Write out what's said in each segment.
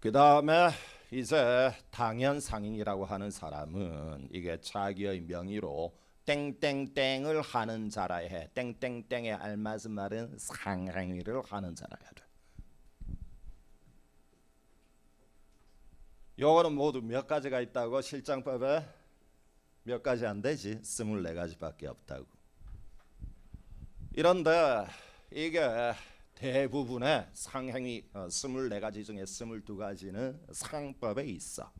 그 다음에 이제 당연상인이라고 하는 사람은 이게 자기의 명의로 땡땡땡을 하는 자라 해. 땡땡땡에 알맞은 말은 상행위를 하는 자라야 돼. 요거는 모두 몇 가지가 있다고? 실장법에 몇 가지 안 되지. 24가지밖에 없다고. 이런데 이게 대부분의 상행위 24가지 중에 22가지는 상법에 있어.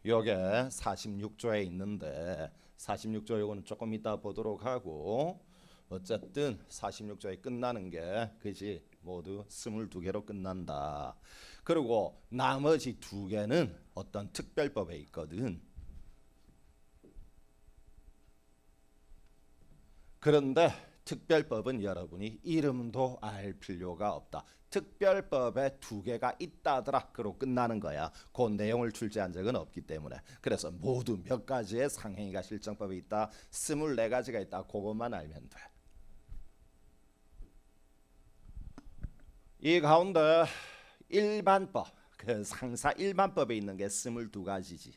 요게 46조에 있는데 46조 요거는 조금 이따 보도록 하고, 어쨌든 46조에 끝나는 게 그지 모두 22개로 끝난다. 그리고 나머지 2개는 어떤 특별법에 있거든. 그런데 특별법은 여러분이 이름도 알 필요가 없다. 특별법에 2개가 있다더라 그로 끝나는 거야. 그 내용을 출제한 적은 없기 때문에. 그래서 모두 몇 가지의 상행위가 실정법에 있다. 24가지가 있다. 그것만 알면 돼. 이 가운데 일반법, 그 상사 일반법에 있는 게 22가지지.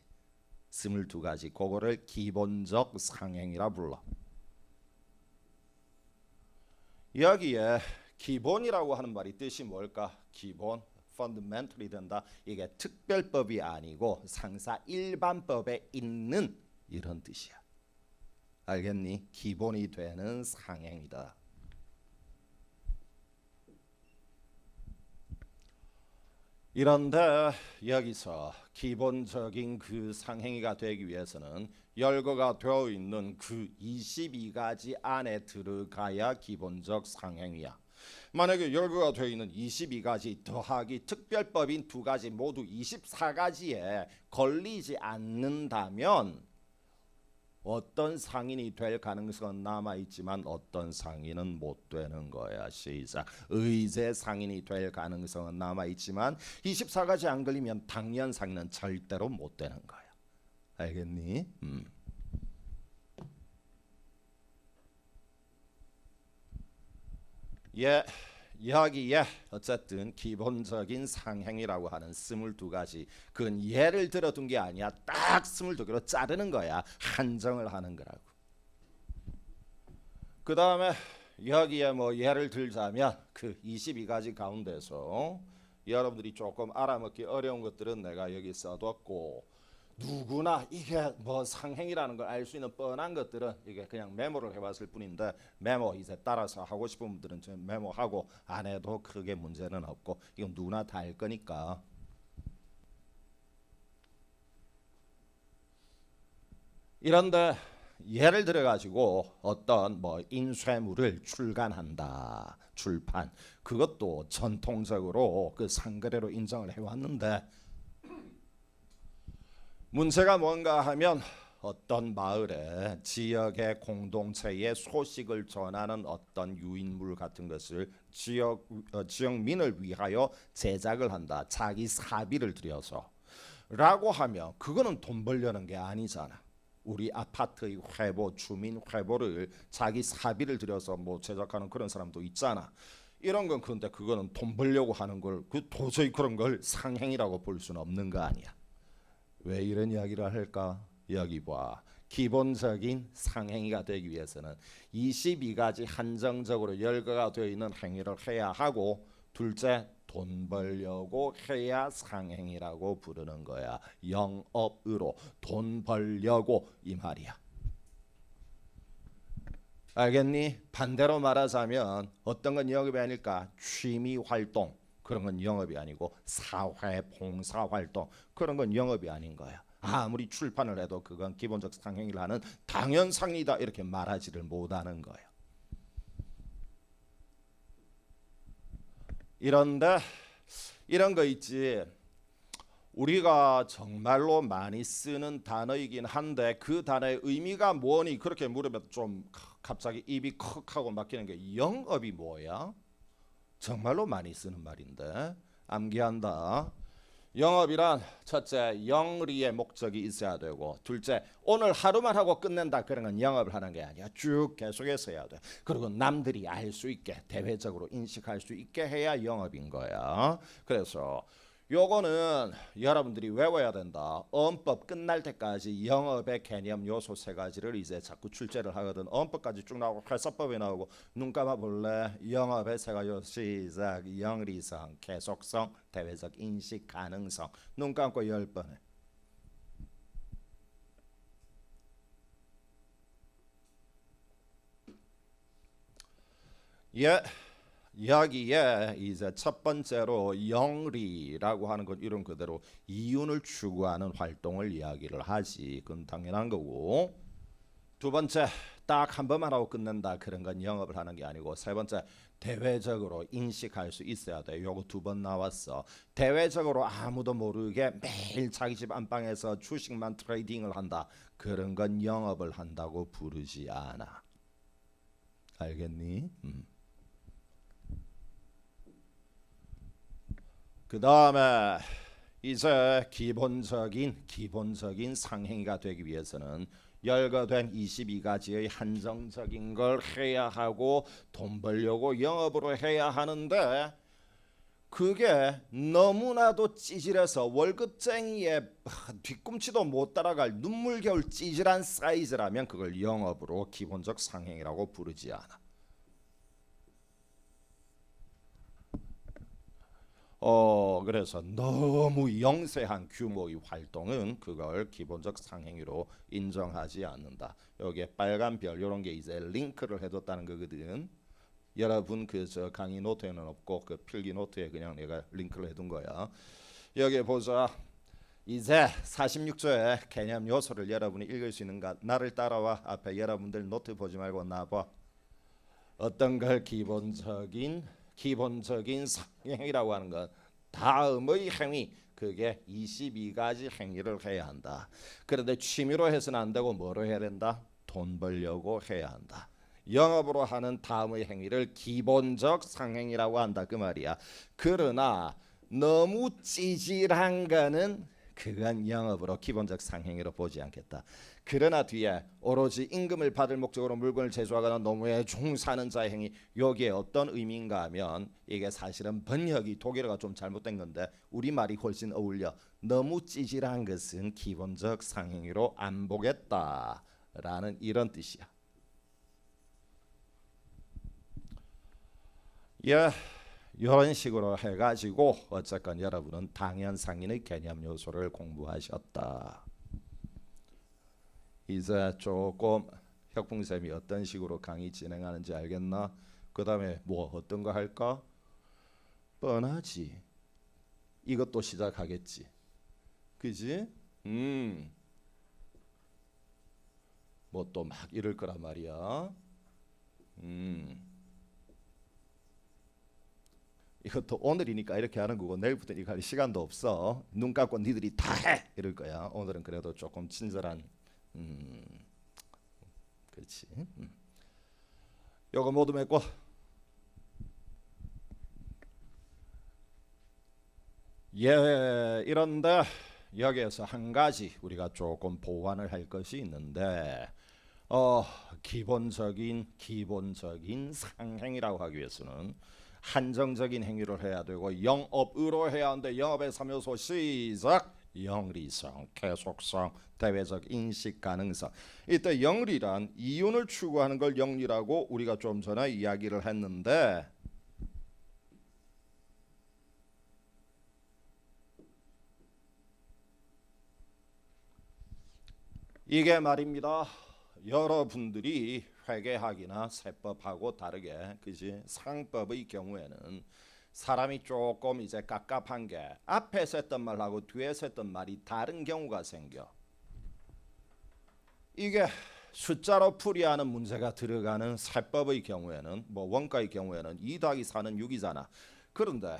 22가지. 그거를 기본적 상행위라 불러. 여기에 기본이라고 하는 말이 뜻이 뭘까? 기본, fundamental이 된다. 이게 특별법이 아니고 상사 일반법에 있는 이런 뜻이야. 알겠니? 기본이 되는 상행이다. 이런데 여기서 기본적인 그 상행위가 되기 위해서는 열거가 되어 있는 그 22가지 안에 들어가야 기본적 상행위야. 만약에 열거가 되어 있는 22가지 더하기 특별법인 2가지 모두 24가지에 걸리지 않는다면 어떤 상인이 될 가능성은 남아있지만 어떤 상인은 못 되는 거야. 시작. 의제 상인이 될 가능성은 남아있지만 24가지 안 걸리면 당연 상인은 절대로 못 되는 거야. 알겠니? 예, 여기에 어쨌든 기본적인 상행이라고 하는 22가지, 그건 예를 들어둔 게 아니야. 딱 22개로 자르는 거야. 한정을 하는 거라고. 그 다음에 여기에 뭐 예를 들자면 그 22가지 가운데서 여러분들이 조금 알아먹기 어려운 것들은 내가 여기 써뒀고, 누구나 이게 뭐 상행이라는 걸 알 수 있는 뻔한 것들은 이게 그냥 메모를 해봤을 뿐인데, 메모 이제 따라서 하고 싶은 분들은 좀 메모하고 안 해도 크게 문제는 없고, 이건 누구나 다 알 거니까. 이런데 예를 들어 가지고 어떤 뭐 인쇄물을 출간한다, 출판, 그것도 전통적으로 그 상거래로 인정을 해왔는데, 문제가 뭔가 하면 어떤 마을에 지역의 공동체의 소식을 전하는 어떤 유인물 같은 것을 지역민을 위하여 제작을 한다. 자기 사비를 들여서 라고 하면 그거는 돈 벌려는 게 아니잖아. 우리 아파트의 회보, 주민 회보를 자기 사비를 들여서 뭐 제작하는 그런 사람도 있잖아. 이런 건 그런데 그거는 돈 벌려고 하는 걸, 그 도저히 그런 걸 상행이라고 볼 수는 없는 거 아니야. 왜 이런 이야기를 할까? 여기 봐. 기본적인 상행위가 되기 위해서는 22가지 한정적으로 열거가 되어 있는 행위를 해야 하고, 둘째, 돈 벌려고 해야 상행위라고 부르는 거야. 영업으로 돈 벌려고 이 말이야. 알겠니? 반대로 말하자면 어떤 건 영업이 아닐까? 취미 활동, 그런 건 영업이 아니고 사회 봉사 활동, 그런 건 영업이 아닌 거야. 아무리 출판을 해도 그건 기본적 상행위를 하는 당연상이다 이렇게 말하지를 못하는 거야. 이런데 이런 거 있지. 우리가 정말로 많이 쓰는 단어이긴 한데 그 단어의 의미가 뭐니 그렇게 물으면 좀 갑자기 입이 컥 하고 막히는 게, 영업이 뭐야? 정말로 많이 쓰는 말인데 암기한다. 영업이란 첫째 영리의 목적이 있어야 되고, 둘째 오늘 하루만 하고 끝낸다 그런 건 영업을 하는 게 아니야. 쭉 계속해서 해야 돼. 그리고 남들이 알 수 있게, 대외적으로 인식할 수 있게 해야 영업인 거야. 그래서 요거는 여러분들이 외워야 된다. 어법 끝날 때까지 영업의 개념 요소 세 가지를 이제 자꾸 출제를 하거든. 어법까지 쭉 나오고 회사법이 나오고. 눈 감아 볼래? 영업의 세 가지 시작. 영리성, 계속성, 대외적 인식, 가능성. 눈 감고 10번 해. 예. 여기에 이제 첫 번째로 영리라고 하는 것, 이런 그대로 이윤을 추구하는 활동을 이야기를 하지. 그건 당연한 거고. 두 번째, 딱 한 번만 하고 끝낸다 그런 건 영업을 하는 게 아니고. 세 번째, 대외적으로 인식할 수 있어야 돼. 요거 두 번 나왔어. 대외적으로 아무도 모르게 매일 자기 집 안방에서 주식만 트레이딩을 한다, 그런 건 영업을 한다고 부르지 않아. 알겠니? 그 다음에 이제 기본적인 상행위가 되기 위해서는 열거된 22가지의 한정적인 걸 해야 하고, 돈 벌려고 영업으로 해야 하는데, 그게 너무나도 찌질해서 월급쟁이의 뒤꿈치도 못 따라갈 눈물겨울 찌질한 사이즈라면 그걸 영업으로 기본적 상행이라고 부르지 않아. 그래서 너무 영세한 규모의 활동은 그걸 기본적 상행위로 인정하지 않는다. 여기에 빨간 별 이런 게 이제 링크를 해뒀다는 거거든. 여러분 그 저 강의 노트에는 없고 그 필기 노트에 그냥 내가 링크를 해둔 거야. 여기 보자. 이제 46조의 개념 요소를 여러분이 읽을 수 있는가? 나를 따라와. 앞에 여러분들 노트 보지 말고 나봐. 어떤 걸 기본적인 상행이라고 하는 건 다음의 행위, 그게 22가지 행위를 해야 한다. 그런데 취미로 해서는 안 되고 뭐로 해야 된다? 돈 벌려고 해야 한다. 영업으로 하는 다음의 행위를 기본적 상행이라고 한다 그 말이야. 그러나 너무 찌질한 거는 그건 영업으로 기본적 상행위로 보지 않겠다. 그러나 뒤에 오로지 임금을 받을 목적으로 물건을 제조하거나 노무에 종사하는 자의 행위, 여기에 어떤 의미인가 하면 이게 사실은 번역이 독일어가 좀 잘못된 건데 우리말이 훨씬 어울려. 너무 찌질한 것은 기본적 상행위로 안 보겠다라는 이런 뜻이야. 예, 이런 식으로 해가지고 어쨌건 여러분은 당연상인의 개념 요소를 공부하셨다. 이제 조금 혁풍쌤이 어떤 식으로 강의 진행하는지 알겠나? 그 다음에 뭐 어떤 거 할까? 뻔하지. 이것도 시작하겠지. 그지? 뭐 또 막 이럴 거란 말이야. 이것도 오늘이니까 이렇게 하는 거고, 내일부터는 이거 할 시간도 없어. 눈 감고 니들이 다 해! 이럴 거야. 오늘은 그래도 조금 친절한, 그렇지. 요거 모두 맺고. 예, 이런데 여기에서 한 가지 우리가 조금 보완을 할 것이 있는데, 기본적인 상행이라고 하기 위해서는 한정적인 행위를 해야 되고 영업으로 해야 하는데, 영업의 3요소 시작. 영리성, 계속성, 대외적 인식, 가능성. 이때 영리란 이윤을 추구하는 걸 영리라고 우리가 좀 전에 이야기를 했는데, 이게 말입니다. 여러분들이 회계학이나 세법하고 다르게, 그지? 상법의 경우에는 사람이 조금 이제 깝깝한 게 앞에서 했던 말하고 뒤에서 했던 말이 다른 경우가 생겨. 이게 숫자로 풀이하는 문제가 들어가는 세법의 경우에는, 뭐 원가의 경우에는 2 더하기 4는 6이잖아. 그런데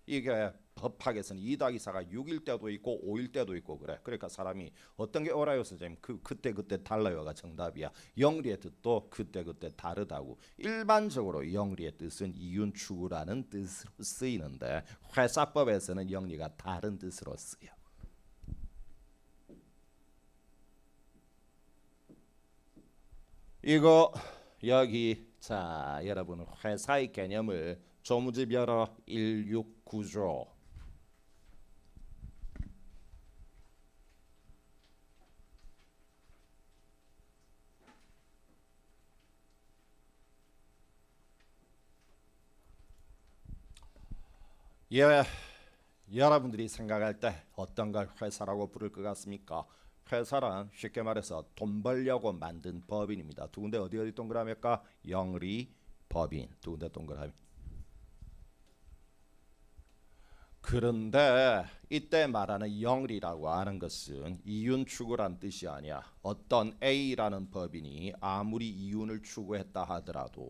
이게 법학에서는 2-4가 6일 때도 있고 5일 때도 있고 그래. 그러니까 사람이 어떤 게 옳아요 선생님? 그때 달라요가 정답이야. 영리의 뜻도 그때 다르다고. 일반적으로 영리의 뜻은 이윤 추구라는 뜻으로 쓰이는데 회사법에서는 영리가 다른 뜻으로 쓰여. 이거 여기 자 여러분 회사의 개념을 조무집 열어 16구조. 예, 여러분들이 생각할 때 어떤 걸 회사라고 부를 것 같습니까? 회사란 쉽게 말해서 돈 벌려고 만든 법인입니다. 두 군데 어디 동그라미일까? 영리, 법인. 두 군데 동그라미. 그런데 이때 말하는 영리라고 하는 것은 이윤 추구란 뜻이 아니야. 어떤 A라는 법인이 아무리 이윤을 추구했다 하더라도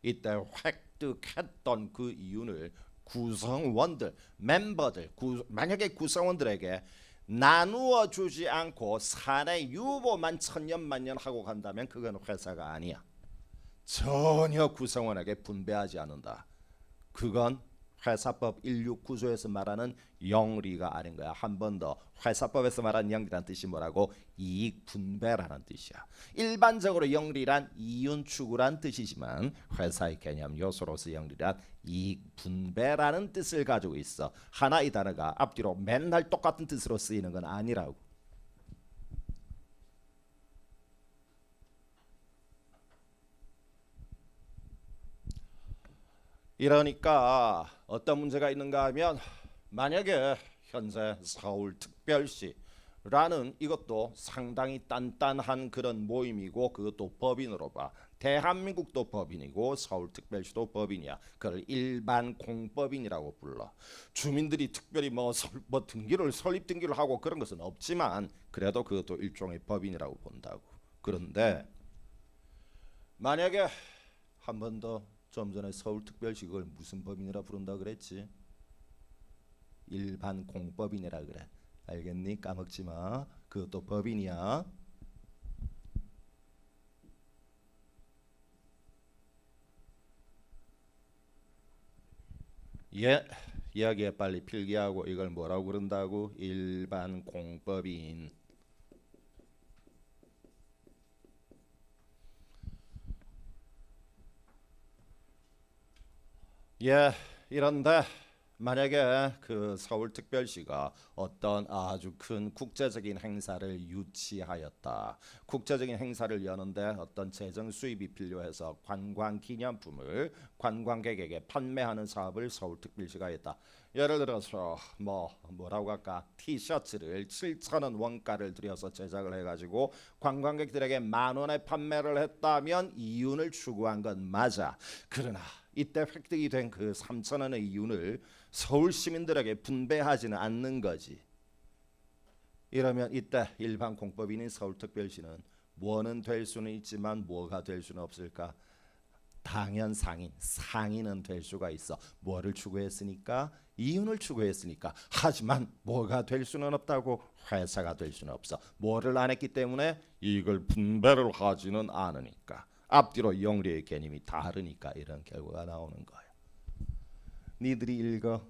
이때 획득했던 그 이윤을 구성원들, 멤버들, 만약에 구성원들에게 나누어 주지 않고 사내 유보만 천년만년 하고 간다면 그건 회사가 아니야. 전혀 구성원에게 분배하지 않는다. 그건 회사법 16구조에서 말하는 영리가 아닌 거야. 한 번 더 회사법에서 말하는 영리란 뜻이 뭐라고? 이익 분배라는 뜻이야. 일반적으로 영리란 이윤 추구란 뜻이지만 회사의 개념 요소로서 영리란 이익 분배라는 뜻을 가지고 있어. 하나 이 단어가 앞뒤로 맨날 똑같은 뜻으로 쓰이는 건 아니라고. 이러니까 어떤 문제가 있는가 하면 만약에 현재 서울특별시라는 이것도 상당히 단단한 그런 모임이고 그것도 법인으로 봐. 대한민국도 법인이고 서울특별시도 법인이야. 그걸 일반 공법인이라고 불러. 주민들이 특별히 뭐 등기를 설립 등기를 하고 그런 것은 없지만 그래도 그것도 일종의 법인이라고 본다고. 그런데 만약에 한 번 더 좀 전에 서울특별시 그걸 무슨 법인이라 부른다 그랬지? 일반 공법인이라 그래. 알겠니? 까먹지 마. 그것도 법인이야. 예, 이야기에 빨리 필기하고 이걸 뭐라고 그런다고? 일반 공법인. 예, 이런데 만약에 그 서울특별시가 어떤 아주 큰 국제적인 행사를 유치하였다. 국제적인 행사를 여는데 어떤 재정 수입이 필요해서 관광기념품을 관광객에게 판매하는 사업을 서울특별시가 했다. 예를 들어서 뭐라고 할까? 티셔츠를 7,000원 원가를 들여서 제작을 해가지고 관광객들에게 10,000원에 판매를 했다면 이윤을 추구한 건 맞아. 그러나 이때 획득이 된 그 3,000원의 이윤을 서울 시민들에게 분배하지는 않는 거지. 이러면 이때 일반 공법인인 서울특별시는 뭐는 될 수는 있지만 뭐가 될 수는 없을까? 당연 상인은 될 수가 있어. 뭐를 추구했으니까? 이윤을 추구했으니까. 하지만 뭐가 될 수는 없다고? 회사가 될 수는 없어. 뭐를 안 했기 때문에 이걸 분배를 하지는 않으니까. 앞뒤로 영리의 개념이 다르니까 이런 결과가 나오는 거예요. 니들이 읽어.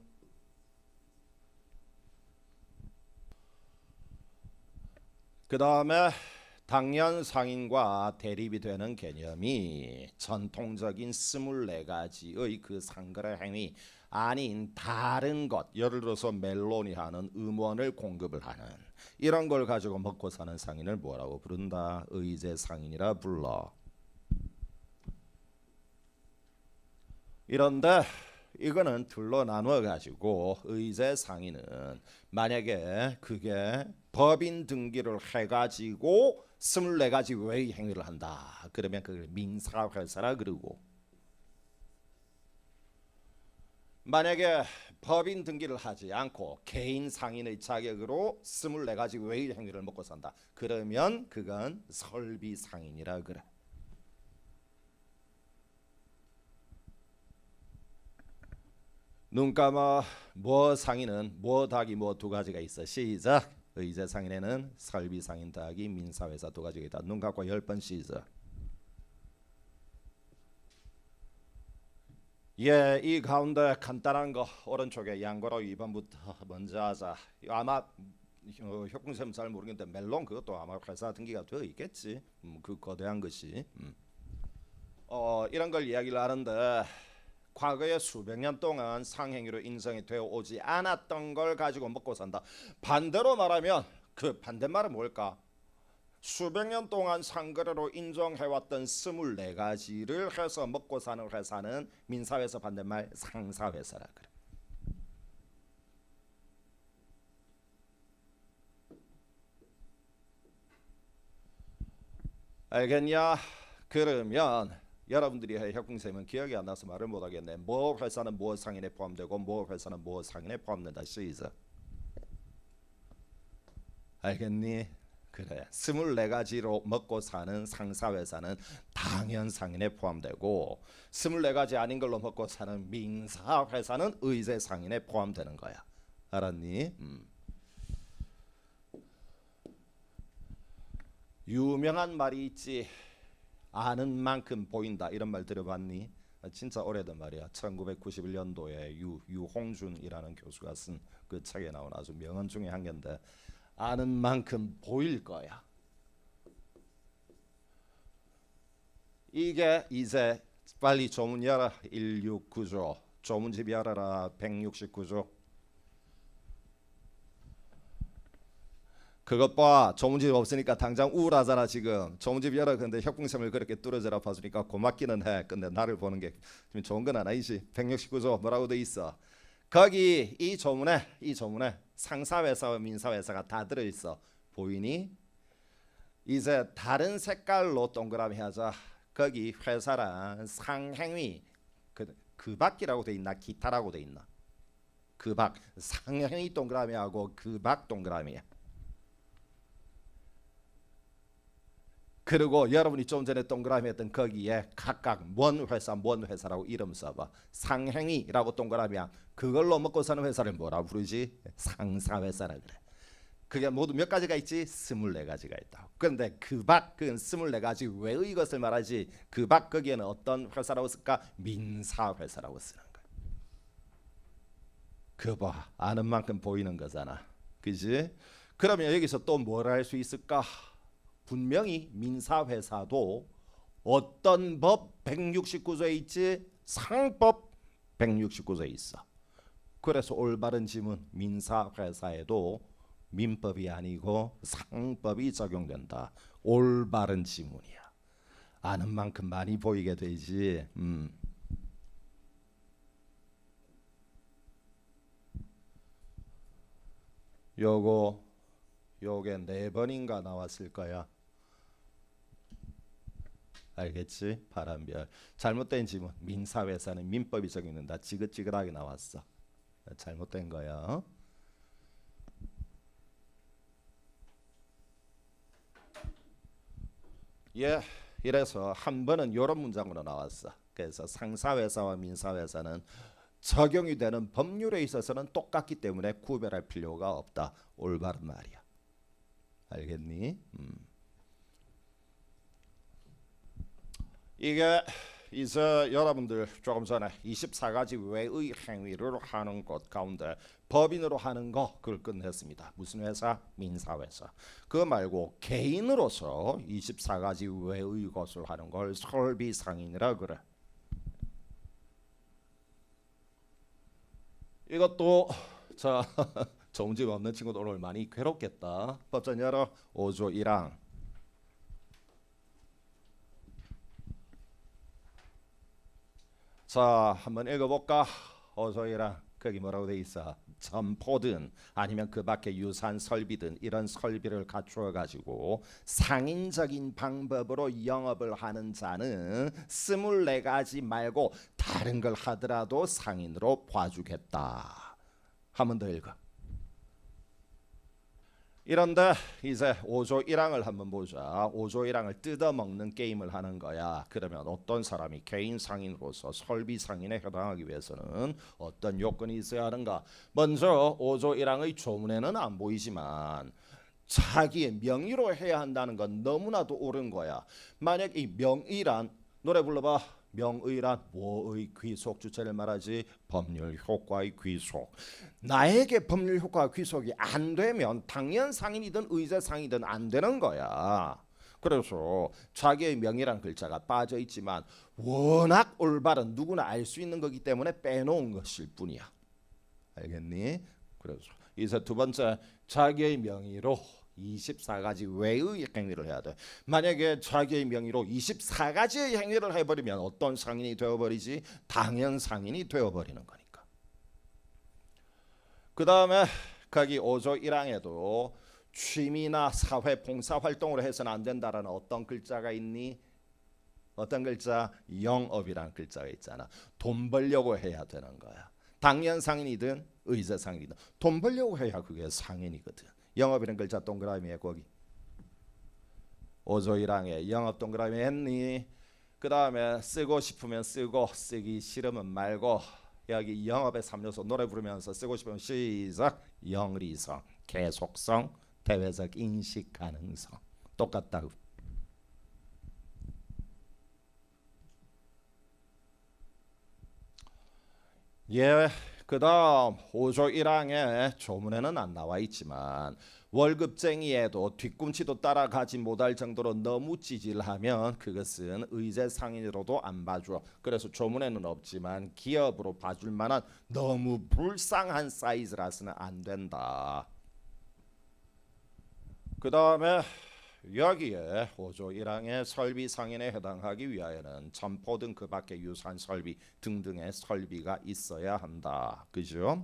그 다음에 당연 상인과 대립이 되는 개념이 전통적인 24가지의 그 상거래 행위 아닌 다른 것, 예를 들어서 멜론이 하는 음원을 공급을 하는 이런 걸 가지고 먹고 사는 상인을 뭐라고 부른다? 의제 상인이라 불러. 이런데 이거는 둘로 나누어 가지고 의제 상인은 만약에 그게 법인 등기를 해가지고 24가지 외의 행위를 한다. 그러면 그걸 민사회사라 그러고, 만약에 법인 등기를 하지 않고 개인 상인의 자격으로 24가지 외의 행위를 먹고 산다. 그러면 그건 설비 상인이라 그래. 눈 감아. 뭐 상인은 뭐 더하기 뭐 두 가지가 있어. 시작. 의제 상인에는 설비 상인 더하기 민사회사 두 가지가 있다. 눈 감고 10번 시작. 예, 이 가운데 간단한 거 오른쪽에 양거로 2번부터 먼저 하자. 이거 아마 협공쌤 잘 모르겠는데 멜론 그것도 아마 회사 등기가 되어 있겠지. 그 거대한 것이. 이런 걸 이야기를 하는데 과거에 수백 년 동안 상행위로 인정이 되어 오지 않았던 걸 가지고 먹고 산다. 반대로 말하면 그 반대말은 뭘까? 수백 년 동안 상거래로 인정해왔던 24가지를 해서 먹고 사는 회사는 민사회사 반대말 상사회사라 그래. 알겠냐? 그러면 여러분들이 협공쌤은 기억이 안 나서 말을 못하겠네. 뭐 회사는 뭐 상인에 포함되고 뭐 회사는 뭐 상인에 포함된다. 시작. 알겠니? 그래. 24가지로 먹고 사는 상사회사는 당연 상인에 포함되고 24가지 아닌 걸로 먹고 사는 민사회사는 의제 상인에 포함되는 거야. 알았니? 유명한 말이 있지. 아는 만큼 보인다. 이런 말 들어봤니? 진짜 오래된 말이야. 1991년도에 유홍준이라는 교수가 쓴 그 책에 나온 아주 명언 중에 한 개인데 아는 만큼 보일 거야. 이게 이제 빨리 조문 열어. 169조 조문집 열어라. 169조. 그것 봐. 조문집 없으니까 당장 우울하잖아 지금. 조문집 열어. 근데 협공쌤을 그렇게 뚫어져라 봐주니까 고맙기는 해. 근데 나를 보는 게 좋은 건 아니지. 169조 뭐라고 돼 있어. 거기 이 조문에 상사회사와 민사회사가 다 들어있어. 보이니? 이제 다른 색깔로 동그라미 하자. 거기 회사랑 상행위 그 밖이라고 돼 있나? 기타라고 돼 있나? 그 밖. 상행위 동그라미하고 그 밖 동그라미야. 그리고 여러분이 좀 전에 동그라미 했던 거기에 각각 뭔 회사라고 이름 써봐. 상행위라고 동그라미야. 그걸로 먹고 사는 회사를 뭐라 부르지? 상사회사라 그래. 그게 모두 몇 가지가 있지? 24가지가 있다. 그런데 그 밖, 그건 24가지 외의 것을 말하지. 그 밖 거기에는 어떤 회사라고 쓸까? 민사회사라고 쓰는 거야. 그 봐, 아는 만큼 보이는 거잖아. 그지? 그러면 여기서 또 뭘 할 수 있을까? 분명히 민사회사도 어떤 법 169조에 있지? 상법 169조에 있어. 그래서 올바른 지문 민사회사에도 민법이 아니고 상법이 적용된다. 올바른 지문이야. 아는 만큼 많이 보이게 되지. 요게 4번인가 나왔을 거야. 알겠지? 파란별. 잘못된 지문. 민사회사는 민법이 적용된다. 지긋지긋하게 나왔어. 잘못된 거야. 예, 이래서 한 번은 이런 문장으로 나왔어. 그래서 상사회사와 민사회사는 적용이 되는 법률에 있어서는 똑같기 때문에 구별할 필요가 없다. 올바른 말이야. 알겠니? 이게 이제 여러분들 조금 전에 24가지 외의 행위를 하는 것 가운데 법인으로 하는 거 그걸 끝냈습니다. 무슨 회사? 민사회사. 그거 말고 개인으로서 24가지 외의 것을 하는 걸 설비상인이라 그래. 이것도 자 정집 없는 친구들 오늘 많이 괴롭겠다. 법전 열어. 5조 1항. 자, 한번 읽어볼까? 5조 1항. 거기 뭐라고 돼 있어? 점포든 아니면 그 밖에 유산 설비든 이런 설비를 갖추어 가지고 상인적인 방법으로 영업을 하는 자는 24가지 말고 다른 걸 하더라도 상인으로 봐주겠다. 한 번 더 읽어. 이런데 이제 5조 1항을 한번 보자. 5조 1항을 뜯어먹는 게임을 하는 거야. 그러면 어떤 사람이 개인 상인으로서 설비 상인에 해당하기 위해서는 어떤 요건이 있어야 하는가? 먼저 5조 1항의 조문에는 안 보이지만 자기의 명의로 해야 한다는 건 너무나도 옳은 거야. 만약 이 명의란, 노래 불러봐. 명의란 뭐의 귀속, 주체를 말하지? 법률 효과의 귀속. 나에게 법률 효과 귀속이 안 되면 당연 상인이든 의제 상이든 안 되는 거야. 그래서 자기의 명의란 글자가 빠져 있지만 워낙 올바른, 누구나 알 수 있는 거기 때문에 빼놓은 것일 뿐이야. 알겠니? 그래서 이제 두 번째, 자기의 명의로 24가지 외의 행위를 해야 돼. 만약에 자기의 명의로 24가지의 행위를 해버리면 어떤 상인이 되어버리지? 당연 상인이 되어버리는 거니까. 그 다음에 거기 5조 1항에도 취미나 사회 봉사활동으로 해서는 안 된다라는 어떤 글자가 있니? 어떤 글자? 영업이라는 글자가 있잖아. 돈 벌려고 해야 되는 거야. 당연 상인이든 의제 상인이든 돈 벌려고 해야 그게 상인이거든. 영업이라는 글자 동그라미에 거기 5조 1항에 영업 동그라미 했니? 그 다음에 쓰고 싶으면 쓰고 쓰기 싫으면 말고 여기 영업의 3요소 노래 부르면서 쓰고 싶으면 시작. 영리성, 계속성, 대외적 인식 가능성 똑같다고. 예. 그 다음 5조 1항에 조문에는 안 나와 있지만 월급쟁이에도 뒤꿈치도 따라가지 못할 정도로 너무 찌질하면 그것은 의제 상인으로도 안 봐줘. 그래서 조문에는 없지만 기업으로 봐줄 만한 너무 불쌍한 사이즈라서는 안 된다. 그 다음에 여기에 5조 1항의 설비 상인에 해당하기 위하여는 점포 등 그 밖의 유사한 설비 등등의 설비가 있어야 한다. 그죠?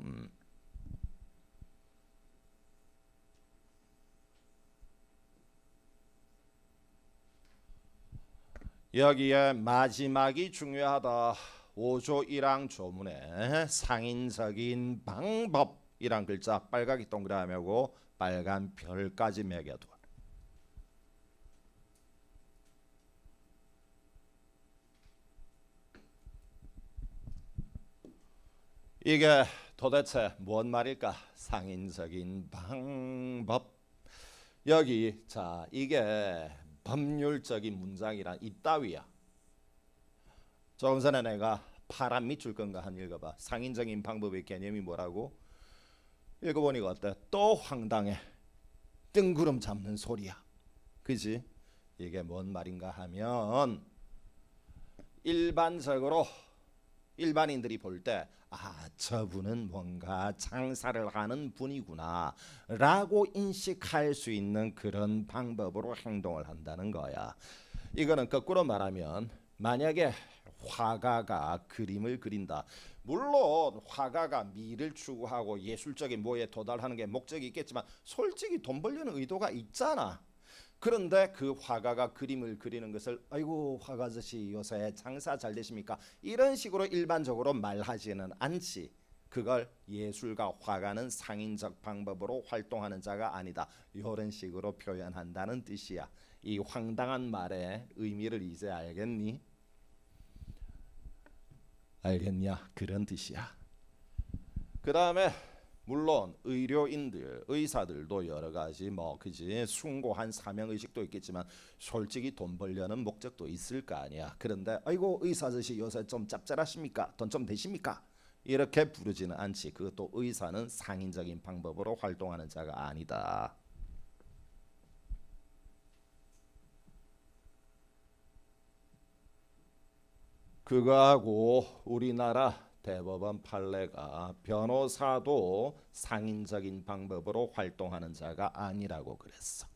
여기에 마지막이 중요하다. 5조 1항 조문에 상인적인 방법이란 글자 빨갛게 동그라미하고 빨간 별까지 매겨둬. 이게 도대체 뭔 말일까? 상인적인 방법. 여기 자 이게 법률적인 문장이란 이따위야. 조금 전에 내가 파란 밑줄 건가 한 읽어봐. 상인적인 방법의 개념이 뭐라고? 읽어보니까 어때? 또 황당해. 뜬구름 잡는 소리야. 그지? 이게 뭔 말인가 하면 일반적으로 일반인들이 볼 때 저분은 뭔가 장사를 하는 분이구나 라고 인식할 수 있는 그런 방법으로 행동을 한다는 거야. 이거는 거꾸로 말하면 만약에 화가가 그림을 그린다. 물론 화가가 미를 추구하고 예술적인 뭐에 도달하는 게 목적이 있겠지만 솔직히 돈 벌려는 의도가 있잖아. 그런데 그 화가가 그림을 그리는 것을 아이고 화가 아저씨 요새 장사 잘 되십니까? 이런 식으로 일반적으로 말하지는 않지. 그걸 예술가 화가는 상인적 방법으로 활동하는 자가 아니다. 이런 식으로 표현한다는 뜻이야. 이 황당한 말의 의미를 이제 알겠니? 알겠냐? 그런 뜻이야. 그 다음에 물론 의료인들, 의사들도 여러 가지 그지 숭고한 사명 의식도 있겠지만 솔직히 돈 벌려는 목적도 있을 거 아니야. 그런데 아이고 의사 아저씨 요새 좀 짭짤하십니까? 돈 좀 되십니까? 이렇게 부르지는 않지. 그것도 의사는 상인적인 방법으로 활동하는 자가 아니다. 그거하고 우리나라 대법원 판례가 변호사도 상인적인 방법으로 활동하는 자가 아니라고 그랬어.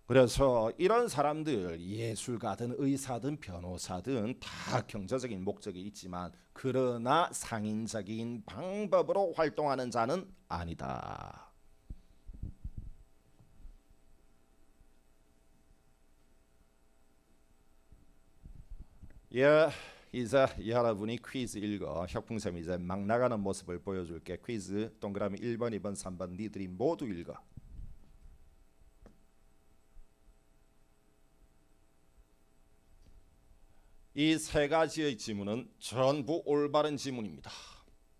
그래서 이런 사람들 예술가든 의사든 변호사든 다 경제적인 목적이 있지만 그러나 상인적인 방법으로 활동하는 자는 아니다. 예. 이제 여러분이 퀴즈 읽어. 혁풍쌤이 이제 막 나가는 모습을 보여줄게. 퀴즈 동그라미 1번, 2번, 3번 니들이 모두 읽어. 이 세 가지의 지문은 전부 올바른 지문입니다.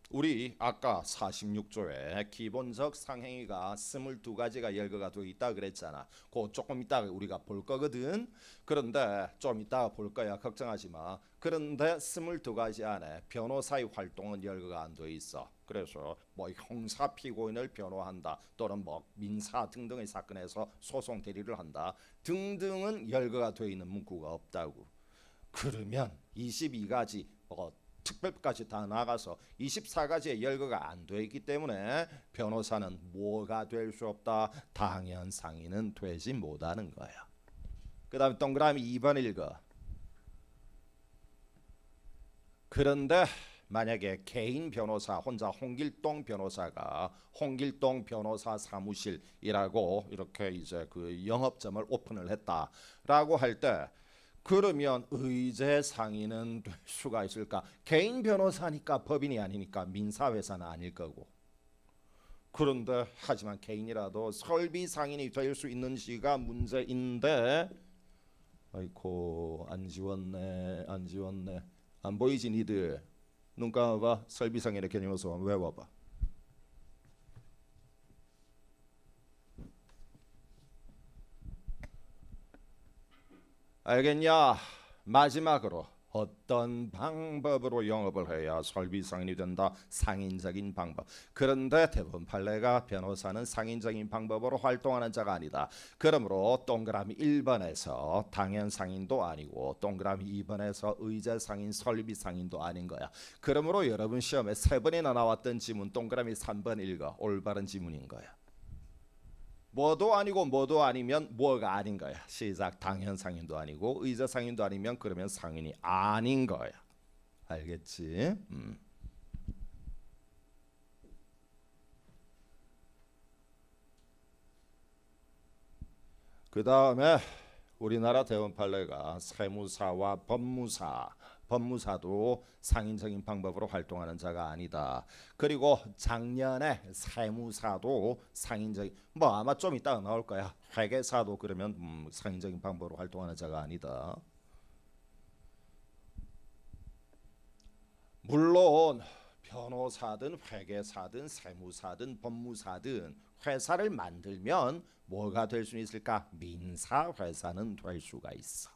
우리 아까 46조에 기본적 상행위가 22가지가 열거가 되어 있다 그랬잖아. 그거 조금 이따가 우리가 볼 거거든. 그런데 좀 이따가 볼 거야. 걱정하지 마. 그런데 22가지 안에 변호사의 활동은 열거가 안 돼 있어. 그래서 뭐 형사 피고인을 변호한다 또는 뭐 민사 등등의 사건에서 소송 대리를 한다 등등은 열거가 되어 있는 문구가 없다고. 그러면 22가지 특별까지 다 나가서 24가지의 열거가 안 돼 있기 때문에 변호사는 뭐가 될 수 없다. 당연 상인은 되지 못하는 거야. 그 다음에 동그라미 2번 읽어. 그런데 만약에 개인 변호사 혼자 홍길동 변호사가 홍길동 변호사 사무실이라고 이렇게 이제 그 영업점을 오픈을 했다라고 할 때 그러면 의제 상인은 될 수가 있을까? 개인 변호사니까 법인이 아니니까 민사회사는 아닐 거고. 그런데 하지만 개인이라도 설비 상인이 될 수 있는지가 문제인데 아이고 안 지웠네. 안 보이지 니들? 눈 감아봐. 설비 상인의 개념을 외워봐. 알겠냐? 마지막으로 어떤 방법으로 영업을 해야 설비 상인이 된다. 상인적인 방법. 그런데 대부분 판례가 변호사는 상인적인 방법으로 활동하는 자가 아니다. 그러므로 동그라미 1번에서 당연 상인도 아니고 동그라미 2번에서 의제 상인, 설비 상인도 아닌 거야. 그러므로 여러분 시험에 3번이나 나왔던 지문 동그라미 3번 읽어. 올바른 지문인 거야. 뭐도 아니고 뭐도 아니면 뭐가 아닌 거야. 시작. 당연 상인도 아니고 의제 상인도 아니면 그러면 상인이 아닌 거야. 알겠지? 그 다음에 우리나라 대법원 판례가 세무사와 법무사도 상인적인 방법으로 활동하는 자가 아니다. 그리고 작년에 세무사도 상인적인 뭐 아마 좀 이따가 나올 거야. 회계사도 그러면 상인적인 방법으로 활동하는 자가 아니다. 물론 변호사든 회계사든 세무사든 법무사든 회사를 만들면 뭐가 될 수 있을까? 민사회사는 될 수가 있어.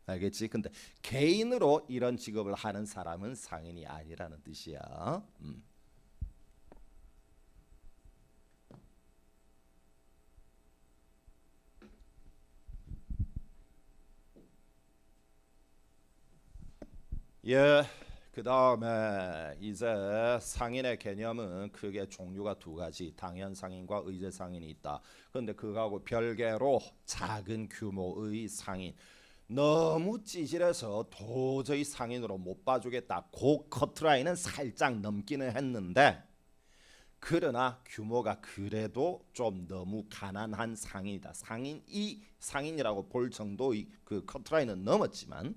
알겠지? 근데 개인으로 이런 직업을 하는 사람은 상인이 아니라는 뜻이야. 예. 그 다음에 이제 상인의 개념은 크게 종류가 두 가지, 당연 상인과 의제 상인이 있다. 그런데 그거하고 별개로 작은 규모의 상인, 너무 찌질해서 도저히 상인으로 못 봐주겠다. 그 커트라인은 살짝 넘기는 했는데 그러나 규모가 그래도 좀 너무 가난한 상인이다. 상인이라고 볼 정도의 그 커트라인은 넘었지만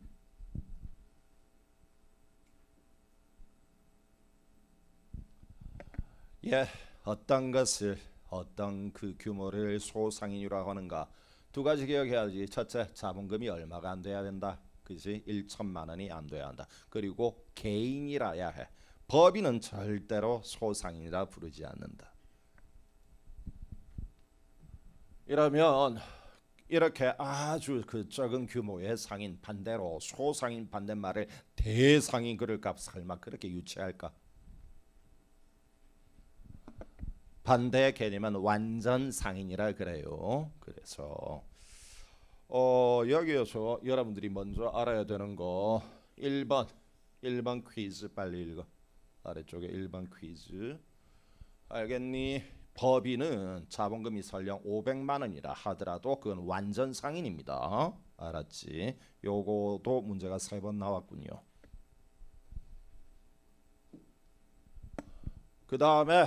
어떤 것을 어떤 그 규모를 소상인이라고 하는가 두 가지 기억해야지. 첫째, 자본금이 얼마가 안 돼야 된다. 그지? 1천만 원이 안 돼야 한다. 그리고 개인이라야 해. 법인은 절대로 소상인이라 부르지 않는다. 이러면 이렇게 아주 그 적은 규모의 상인 반대로 소상인 반대말을 대상인 그럴까? 설마 그렇게 유치할까? 반대의 개념은 완전 상인이라 그래요. 그래서 여기에서 여러분들이 먼저 알아야 되는 거 1번 퀴즈 빨리 읽어. 아래쪽에 1번 퀴즈. 알겠니? 법인은 자본금이 설령 500만 원이라 하더라도 그건 완전 상인입니다. 알았지? 요거도 문제가 3번 나왔군요. 그 다음에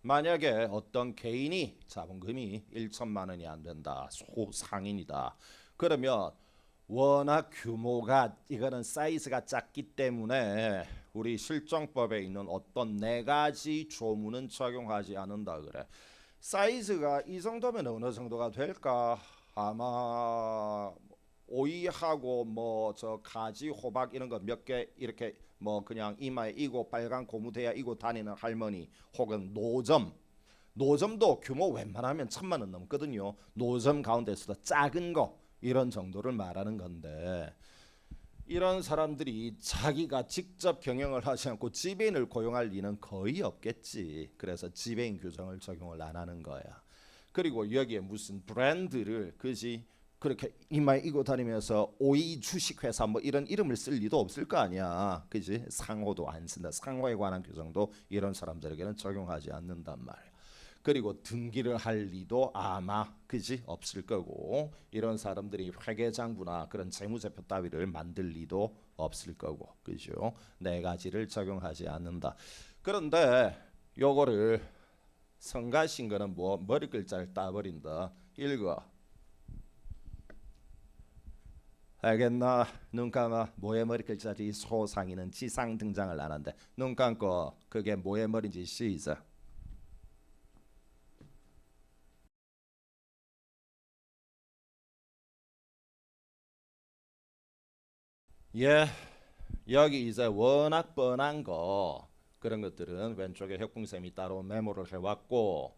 만약에 어떤 개인이 자본금이 1천만 원이 안 된다. 소상인이다. 그러면 워낙 규모가 이거는 사이즈가 작기 때문에 우리 실정법에 있는 어떤 네 가지 조문은 적용하지 않는다 그래. 사이즈가 이 정도면 어느 정도가 될까? 아마 오이하고 뭐 저 가지 호박 이런 거 몇 개 이렇게 뭐 그냥 이마에 이고 빨간 고무대야 이고 다니는 할머니 혹은 노점도 규모 웬만하면 1,000만 원 넘거든요. 노점 가운데서도 작은 거 이런 정도를 말하는 건데 이런 사람들이 자기가 직접 경영을 하지 않고 지배인을 고용할 리는 거의 없겠지. 그래서 지배인 규정을 적용을 안 하는 거야. 그리고 여기에 무슨 브랜드를 그지 그렇게 이마에 이고 다니면서 오이 주식회사 뭐 이런 이름을 쓸 리도 없을 거 아니야. 그지? 상호도 안 쓴다. 상호에 관한 규정도 이런 사람들에게는 적용하지 않는단 말이야. 그리고 등기를 할 리도 아마 그지 없을 거고 이런 사람들이 회계장부나 그런 재무제표 따위를 만들 리도 없을 거고 그죠? 네 가지를 적용하지 않는다. 그런데 요거를 성가신 거는 뭐 머리 글자를 따버린다. 읽어. 알겠나? 눈 감아. 뭐의 머리 글자지? 소상이는 지상 등장을 안 한대. 눈 감고 그게 뭐의 머리인지 시작. 예, 여기 이제 워낙 뻔한 거 그런 것들은 왼쪽에 혁풍쌤이 따로 메모를 해왔고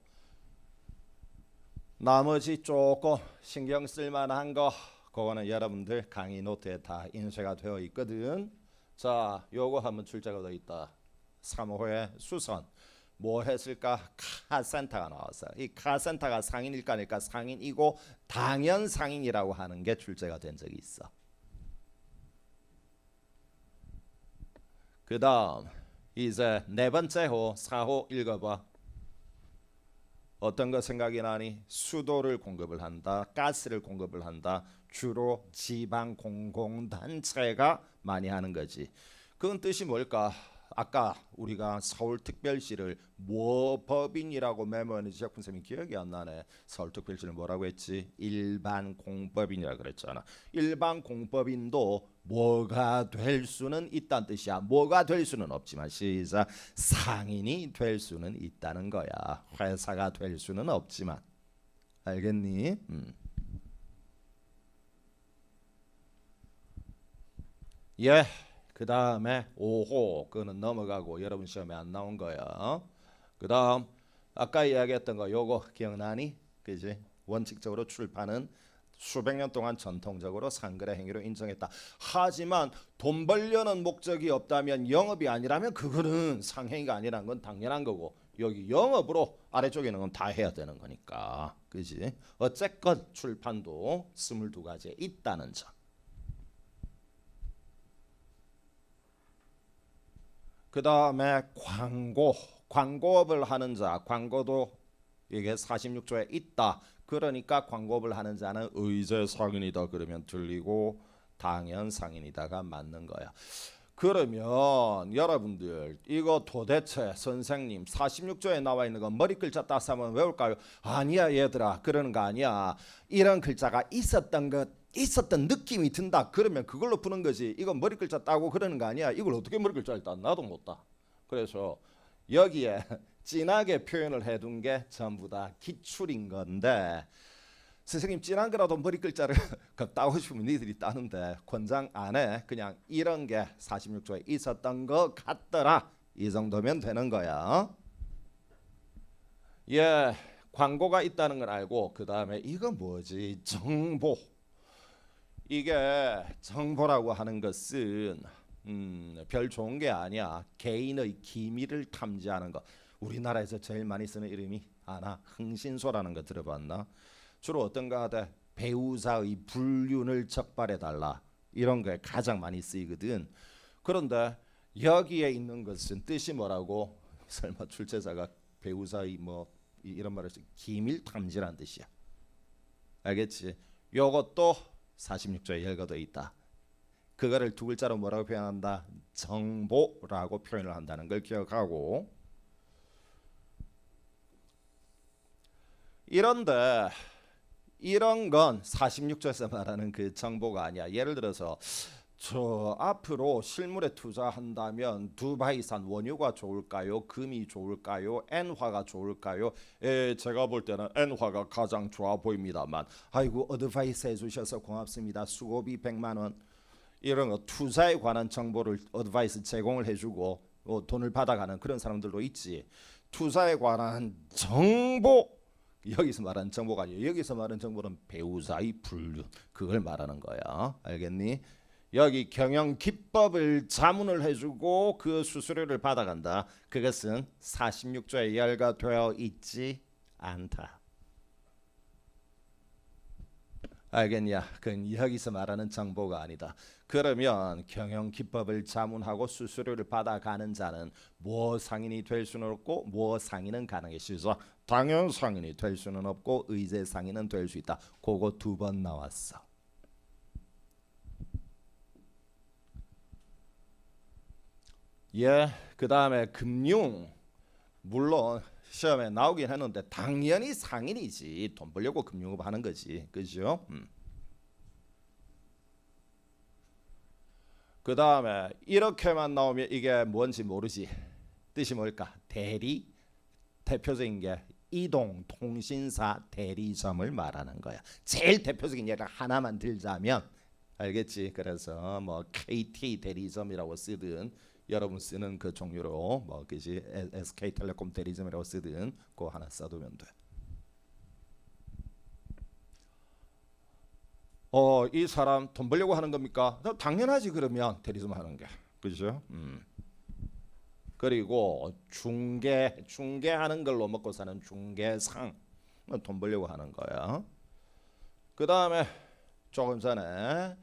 나머지 조금 신경 쓸만한 거 그거는 여러분들 강의 노트에 다 인쇄가 되어 있거든. 자, 요거 한번 출제가 되어 있다. 3호의 수선 뭐 했을까? 카센터가 나왔어. 이 카센터가 상인일까 아닐까? 상인이고 당연 상인이라고 하는 게 출제가 된 적이 있어. 그 다음 이제 네 번째 호 4호 읽어봐. 어떤 거 생각이 나니? 수도를 공급을 한다. 가스를 공급을 한다. 주로 지방 공공단체가 많이 하는 거지. 그건 뜻이 뭘까? 아까 우리가 서울특별시를 뭐 법인이라고 메모했는지 작품쌤이 기억이 안 나네. 서울특별시를 뭐라고 했지? 일반 공법인이라 그랬잖아. 일반 공법인도 뭐가 될 수는 있다는 뜻이야. 뭐가 될 수는 없지만 시작. 상인이 될 수는 있다는 거야. 회사가 될 수는 없지만. 알겠니? 예. 그 다음에 5호 그거는 넘어가고 여러분 시험에 안 나온 거야. 그 다음 아까 이야기했던 거 요거 기억나니? 그지? 원칙적으로 출판은 수백 년 동안 전통적으로 상거래 행위로 인정했다. 하지만 돈 벌려는 목적이 없다면 영업이 아니라면 그거는 상행위가 아니라는 건 당연한 거고 여기 영업으로 아래쪽에 있는 건 다 해야 되는 거니까. 그지? 어쨌건 출판도 22가지에 있다는 점. 그 다음에 광고업을 하는 자, 광고도 이게 46조에 있다. 그러니까 광고업을 하는 자는 의제 상인이다 그러면 들리고 당연 상인이다가 맞는 거야. 그러면 여러분들 이거 도대체 선생님 46조에 나와 있는 거 머리 글자 따서 한번 외울까요? 아니야 얘들아 그러는 거 아니야. 이런 글자가 있었던 느낌이 든다. 그러면 그걸로 푸는 거지. 이거 머리 글자 따고 그러는 거 아니야. 이걸 어떻게 머리 글자를 따? 나도 못 따. 그래서 여기에 진하게 표현을 해둔 게 전부 다 기출인 건데 선생님 진한 거라도 머리 글자를 따고 싶으면 니들이 따는데 권장 안 해. 그냥 이런 게 46조에 있었던 것 같더라. 이 정도면 되는 거야. 예, 광고가 있다는 걸 알고 그 다음에 이거 뭐지? 정보. 이게 정보라고 하는 것은 별 좋은 게 아니야. 개인의 기밀을 탐지하는 거. 우리나라에서 제일 많이 쓰는 이름이 아나 흥신소라는 거 들어봤나? 주로 어떤 거 하되 배우자의 불륜을 적발해 달라 이런 거에 가장 많이 쓰이거든. 그런데 여기에 있는 것은 뜻이 뭐라고? 설마 출제자가 배우자의 뭐 이런 말을 기밀 탐지라는 뜻이야. 알겠지? 요것도 46조에 열거되어 있다. 그거를 두 글자로 뭐라고 표현한다? 정보라고 표현을 한다는 걸 기억하고 이런데 이런 건 46조에서 말하는 그 정보가 아니야. 예를 들어서 저 앞으로 실물에 투자한다면 두바이산 원유가 좋을까요? 금이 좋을까요? 엔화가 좋을까요? 제가 볼 때는 엔화가 가장 좋아 보입니다만 아이고 어드바이스 해주셔서 고맙습니다. 수고비 100만 원 이런 거 투자에 관한 정보를 어드바이스 제공을 해주고 돈을 받아가는 그런 사람들도 있지. 투자에 관한 정보 여기서 말하는 정보가 아니에요. 여기서 말하는 정보는 배우자의 불륜 그걸 말하는 거야. 알겠니? 여기 경영 기법을 자문을 해주고 그 수수료를 받아간다. 그것은 46조에 열거되어 있지 않다. 알겠냐? 그건 여기서 말하는 정보가 아니다. 그러면 경영 기법을 자문하고 수수료를 받아가는 자는 뭐 상인이 될 수는 없고 뭐 상인은 가능해. 시작. 당연 상인이 될 수는 없고 의제 상인은 될 수 있다. 그거 2번 나왔어. 예, 그 다음에 금융 물론 시험에 나오긴 했는데 당연히 상인이지. 돈 벌려고 금융업 하는 거지, 그죠? 그 다음에 이렇게만 나오면 이게 뭔지 모르지. 뜻이 뭘까? 대리 대표적인 게 이동통신사 대리점을 말하는 거야. 제일 대표적인 예를 하나만 들자면 알겠지? 그래서 뭐 KT 대리점이라고 쓰든 여러분 쓰는 그 종류로 뭐 그지 SK텔레콤 대리점이라고 쓰든 그거 하나 써두면 돼. 이 사람 돈 벌려고 하는 겁니까? 당연하지. 그러면 대리점 하는 게 그죠? 그리고 중개하는 걸로 먹고 사는 중개상 돈 벌려고 하는 거야. 그 다음에 조금 전에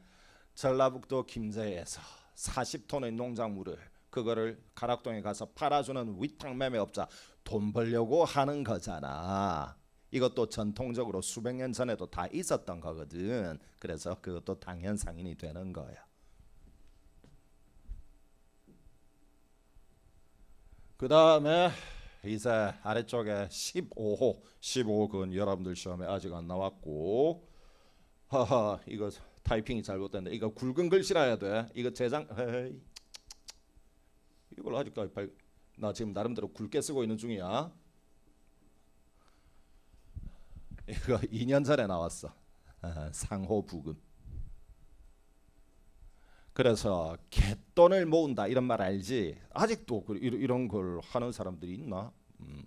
전라북도 김제에서 40톤의 농작물을 그거를 가락동에 가서 팔아주는 위탁 매매업자 돈 벌려고 하는 거잖아. 이것도 전통적으로 수백 년 전에도 다 있었던 거거든. 그래서 그것도 당연 상인이 되는 거야. 그 다음에 이제 아래쪽에 15호 그건 여러분들 시험에 아직 안 나왔고 하하 이거 타이핑이 잘못됐네. 이거 굵은 글씨라 해야 돼. 이거 에이, 이걸 아직까지 나 지금 나름대로 굵게 쓰고 있는 중이야. 이거 2년 전에 나왔어. 상호부금. 그래서 갯돈을 모은다 이런 말 알지? 아직도 이런 걸 하는 사람들이 있나?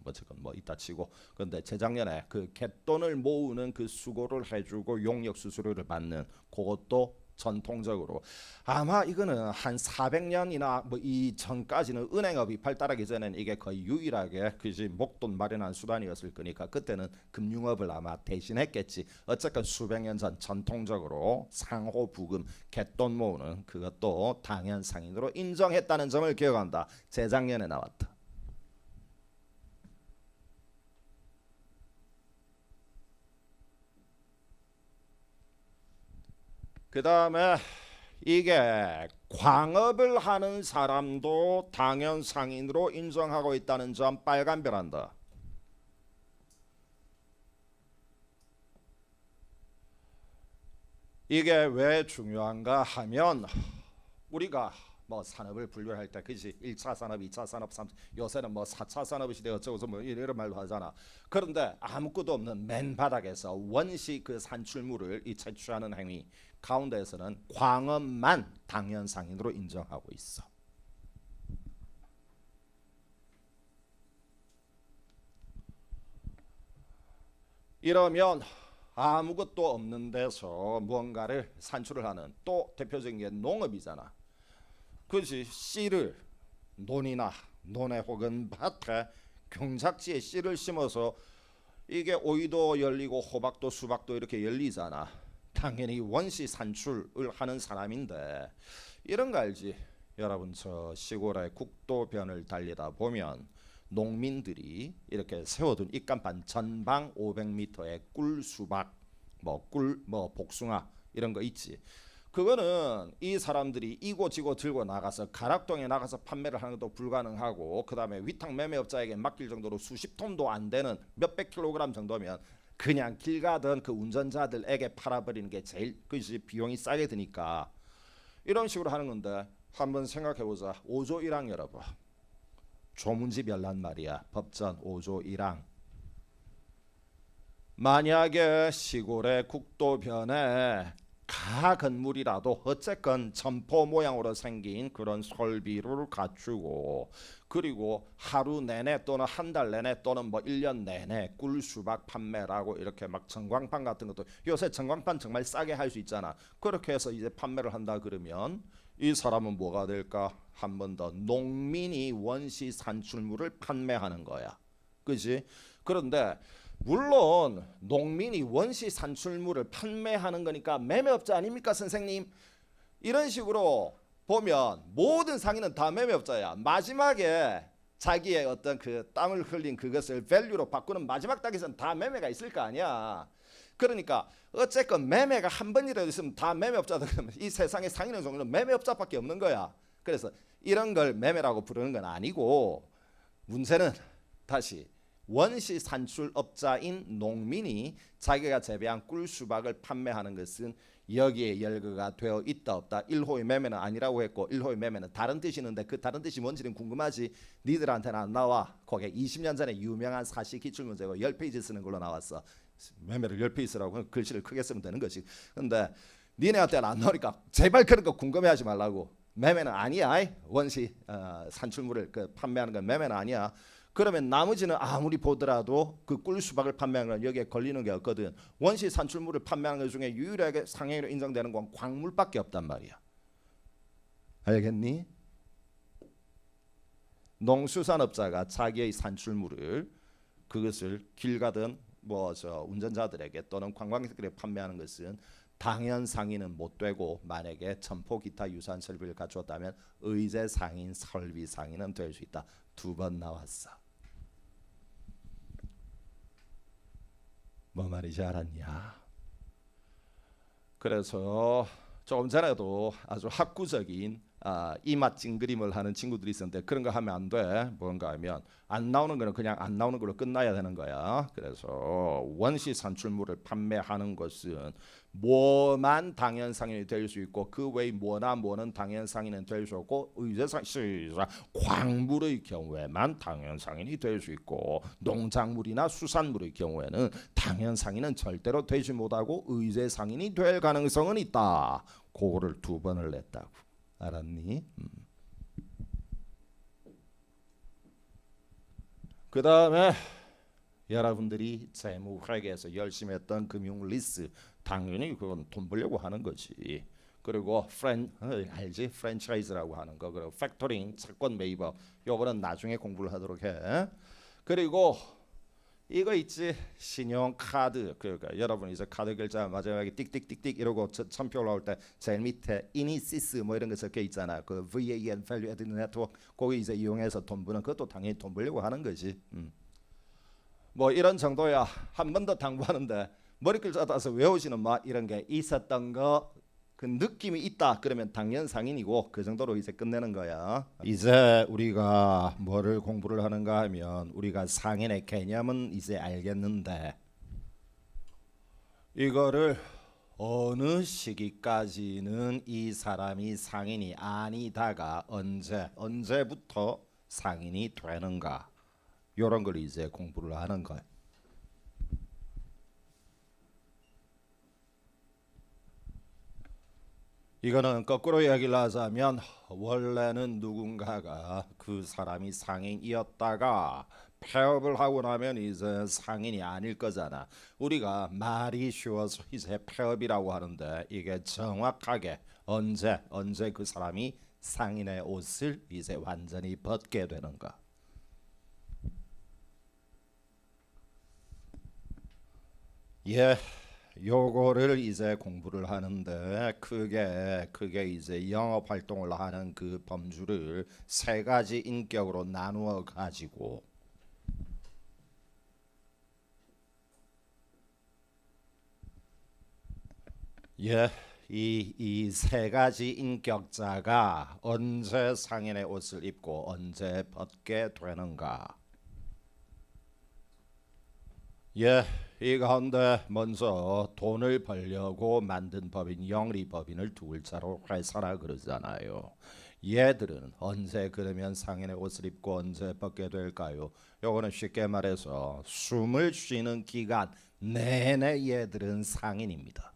어쨌건 뭐 이따 치고. 그런데 재작년에 그 갯돈을 모으는 그 수고를 해주고 용역 수수료를 받는 그것도 전통적으로 아마 이거는 한 400년이나 뭐 이 전까지는 은행업이 발달하기 전에는 이게 거의 유일하게 그지 목돈 마련한 수단이었을 거니까 그때는 금융업을 아마 대신했겠지. 어쨌건 수백 년 전 전통적으로 상호부금 갯돈 모으는 그것도 당연 상인으로 인정했다는 점을 기억한다. 재작년에 나왔다. 그 다음에 이게 광업을 하는 사람도 당연 상인으로 인정하고 있다는 점 빨간별한다. 이게 왜 중요한가 하면 우리가 뭐 산업을 분류할 때 그지 1차 산업, 2차 산업, 3차 요새는 뭐 4차 산업 시대 어쩌고서 뭐 이런 말도 하잖아. 그런데 아무것도 없는 맨 바닥에서 원시 그 산출물을 이 채취하는 행위 가운데에서는 광업만 당연 상인으로 인정하고 있어. 이러면 아무것도 없는 데서 무언가를 산출을 하는 또 대표적인 게 농업이잖아. 그것이 씨를 논에 혹은 밭에 경작지에 씨를 심어서 이게 오이도 열리고 호박도 수박도 이렇게 열리잖아. 당연히 원시 산출을 하는 사람인데 이런 거 알지? 여러분 저 시골의 국도변을 달리다 보면 농민들이 이렇게 세워둔 입간판 전방 500m의 꿀 수박 뭐 복숭아 이런 거 있지. 그거는 이 사람들이 이고지고 들고 나가서 가락동에 나가서 판매를 하는 것도 불가능하고 그 다음에 위탁 매매업자에게 맡길 정도로 수십 톤도 안 되는 몇백 킬로그램 정도면 그냥 길 가던 그 운전자들에게 팔아버리는 게 제일 그지 비용이 싸게 드니까 이런 식으로 하는 건데 한번 생각해보자. 5조 1항 여러분. 조문지 별난 말이야. 법전 5조 1항. 만약에 시골의 국도변에 가 건물이라도 어쨌건 점포 모양으로 생긴 그런 설비를 갖추고 그리고 하루 내내 또는 한 달 내내 또는 뭐 1년 내내 꿀 수박 판매라고 이렇게 막 전광판 같은 것도 요새 전광판 정말 싸게 할 수 있잖아. 그렇게 해서 이제 판매를 한다 그러면 이 사람은 뭐가 될까? 한 번 더 농민이 원시 산출물을 판매하는 거야. 그지? 그런데 물론 농민이 원시 산출물을 판매하는 거니까 매매업자 아닙니까 선생님? 이런 식으로 보면 모든 상인은 다 매매업자야. 마지막에 자기의 어떤 그 땀을 흘린 그것을 밸류로 바꾸는 마지막 단계에서는 다 매매가 있을 거 아니야. 그러니까 어쨌건 매매가 한 번이라도 있으면 다 매매업자다. 그러면 이 세상에 상인의 종류는 매매업자밖에 없는 거야. 그래서 이런 걸 매매라고 부르는 건 아니고 문제는 다시 원시 산출업자인 농민이 자기가 재배한 꿀 수박을 판매하는 것은 여기에 열거가 되어 있다 없다. 1호의 매매는 아니라고 했고 1호의 매매는 다른 뜻이 있는데 그 다른 뜻이 뭔지는 궁금하지. 니들한테는 안 나와. 거기에 20년 전에 유명한 사시 기출문제고 10페이지 쓰는 걸로 나왔어. 매매를 10페이지 쓰라고 글씨를 크게 쓰면 되는 거지. 근데 니네한테는 안 나오니까 제발 그런 거 궁금해하지 말라고. 매매는 아니야. 원시 산출물을 판매하는 건 매매는 아니야. 그러면 나머지는 아무리 보더라도 그 꿀 수박을 판매하는 건 여기에 걸리는 게 없거든. 원시 산출물을 판매하는 것 중에 유일하게 상행위로 인정되는 건 광물밖에 없단 말이야. 알겠니? 농수산업자가 자기의 산출물을 그것을 길 가든 뭐 저 운전자들에게 또는 관광객들에게 판매하는 것은 당연 상인은 못 되고 만약에 점포 기타 유사한 설비를 갖추었다면 의제 상인, 설비 상인은 될 수 있다. 2번 나왔어. 뭐 말인지 알았냐? 그래서 조금 전에도 아주 학구적인 이맛 찡그림을 하는 친구들이 있었는데 그런 거 하면 안 돼. 뭔가 하면 안 나오는 거는 그냥 안 나오는 걸로 끝나야 되는 거야. 그래서 원시 산출물을 판매하는 것은 뭐만 당연 상인이 될 수 있고 그 외의 뭐는 당연 상인은 될 수 없고 의제상 광물의 경우에만 당연 상인이 될 수 있고 농작물이나 수산물의 경우에는 당연 상인은 절대로 되지 못하고 의제 상인이 될 가능성은 있다. 그거를 2번을 냈다고. 알았니? 그 다음에 여러분들이 재무회계에서 열심히 했던 금융리스 당연히 그건 돈 벌려고 하는 거지. 그리고 알지? 프랜차이즈라고 하는 거. 그리고 팩토링, 채권 매입업 요거는 나중에 공부를 하도록 해. 그리고 이거 있지 신용카드. 그러니까 여러분 이제 카드 결제 마지막에 띡띡띡띡 이러고 천표 올라올 때 제일 밑에 이니시스 뭐 이런 거 적혀 있잖아. 그 VAN Value Added Network 거기 이제 이용해서 돈 버는 그것도 당연히 돈 벌려고 하는 거지. 뭐 이런 정도야. 한 번 더 당부하는데 머리글 짜서 외우시는 막 이런 게 있었던 거 그 느낌이 있다 그러면 당연 상인이고 그 정도로 이제 끝내는 거야. 이제 우리가 뭐를 공부를 하는가 하면 우리가 상인의 개념은 이제 알겠는데 이거를 어느 시기까지는 이 사람이 상인이 아니다가 언제부터 상인이 되는가 이런 걸 이제 공부를 하는 거야. 이거는 거꾸로 이야기를 하자면 원래는 누군가가 그 사람이 상인이었다가 폐업을 하고 나면 이제 상인이 아닐 거잖아. 우리가 말이 쉬워서 이제 폐업이라고 하는데 이게 정확하게 언제 그 사람이 상인의 옷을 이제 완전히 벗게 되는가. 예. 요거를 이제 공부를 하는데 그게 이제 영업 활동을 하는 그 범주를 3가지 인격으로 나누어 가지고 이 3가지 인격자가 언제 상인의 옷을 입고 언제 벗게 되는가. 이 가운데 먼저 돈을 벌려고 만든 법인 영리법인을 두 글자로 회사라 그러잖아요. 얘들은 언제 그러면 상인의 옷을 입고 언제 벗게 될까요? 요거는 쉽게 말해서 숨을 쉬는 기간 내내 얘들은 상인입니다.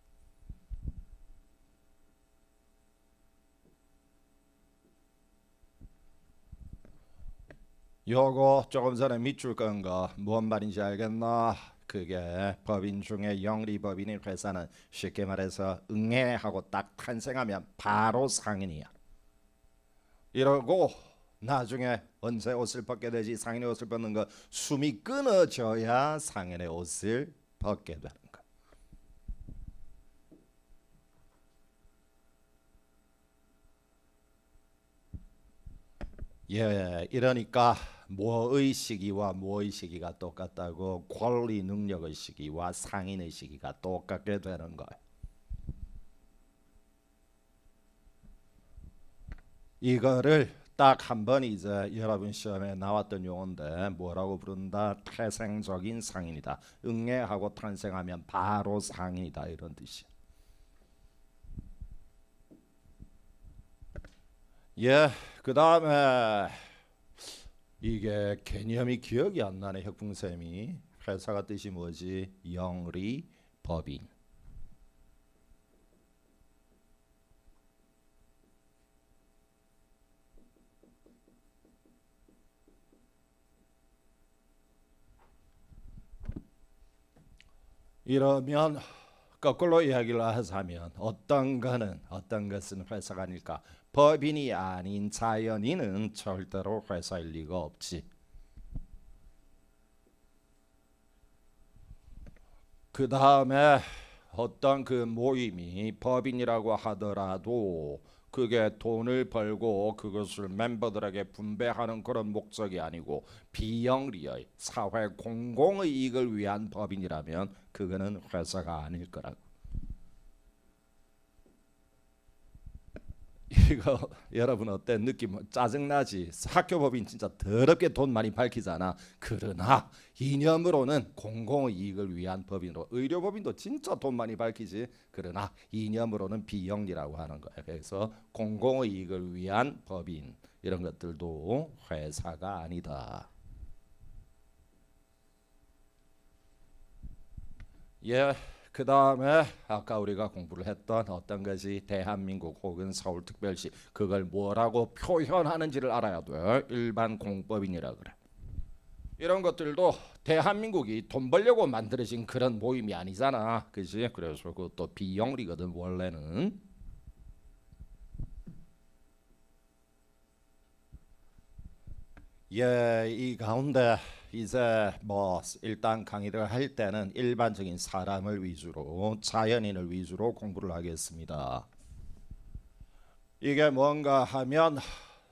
요거 조금 전에 밑줄 건 거 뭔 말인지 알겠나? 그게 법인 중에 영리법인인 회사는 쉽게 말해서 응애하고 딱 탄생하면 바로 상인이야. 이러고 나중에 언제 옷을 벗게 되지? 상인의 옷을 벗는 거 숨이 끊어져야 상인의 옷을 벗게 되는 거. 예, 이러니까 뭐의 시기와 뭐의 시기가 똑같다고 권리 능력의 시기와 상인의 시기가 똑같게 되는 거예요. 이거를 딱 한 번 이제 여러분 시험에 나왔던 용어인데 뭐라고 부른다? 태생적인 상인이다. 응애하고 탄생하면 바로 상인이다 이런 뜻이야. 예, 그 다음에 이게 개념이 기억이 안 나네. 혁풍쌤이 회사가 뜻이 뭐지? 영리 법인. 이러면 거꾸로 이야기를 하자면 어떤 것은 회사가 아닐까? 법인이 아닌 자연인은 절대로 회사일 리가 없지. 그 다음에 어떤 그 모임이 법인이라고 하더라도 그게 돈을 벌고 그것을 멤버들에게 분배하는 그런 목적이 아니고 비영리의 사회 공공의 이익을 위한 법인이라면 그거는 회사가 아닐 거라고. 이거 여러분 어때? 느낌 짜증나지? 학교 법인 진짜 더럽게 돈 많이 밝히잖아. 그러나 이념으로는 공공의 이익을 위한 법인으로, 의료 법인도 진짜 돈 많이 밝히지. 그러나 이념으로는 비영리라고 하는 거야. 그래서 공공의 이익을 위한 법인 이런 것들도 회사가 아니다. 예. 그 다음에 아까 우리가 공부를 했던 어떤 것이 대한민국 혹은 서울특별시 그걸 뭐라고 표현하는지를 알아야 돼. 일반 공법인이라 그래. 이런 것들도 대한민국이 돈 벌려고 만들어진 그런 모임이 아니잖아. 그지? 그래서 그것도 비영리거든 원래는. 예, 이 가운데 이제 뭐 일단 강의를 할 때는 일반적인 사람을 위주로 자연인을 위주로 공부를 하겠습니다. 이게 뭔가 하면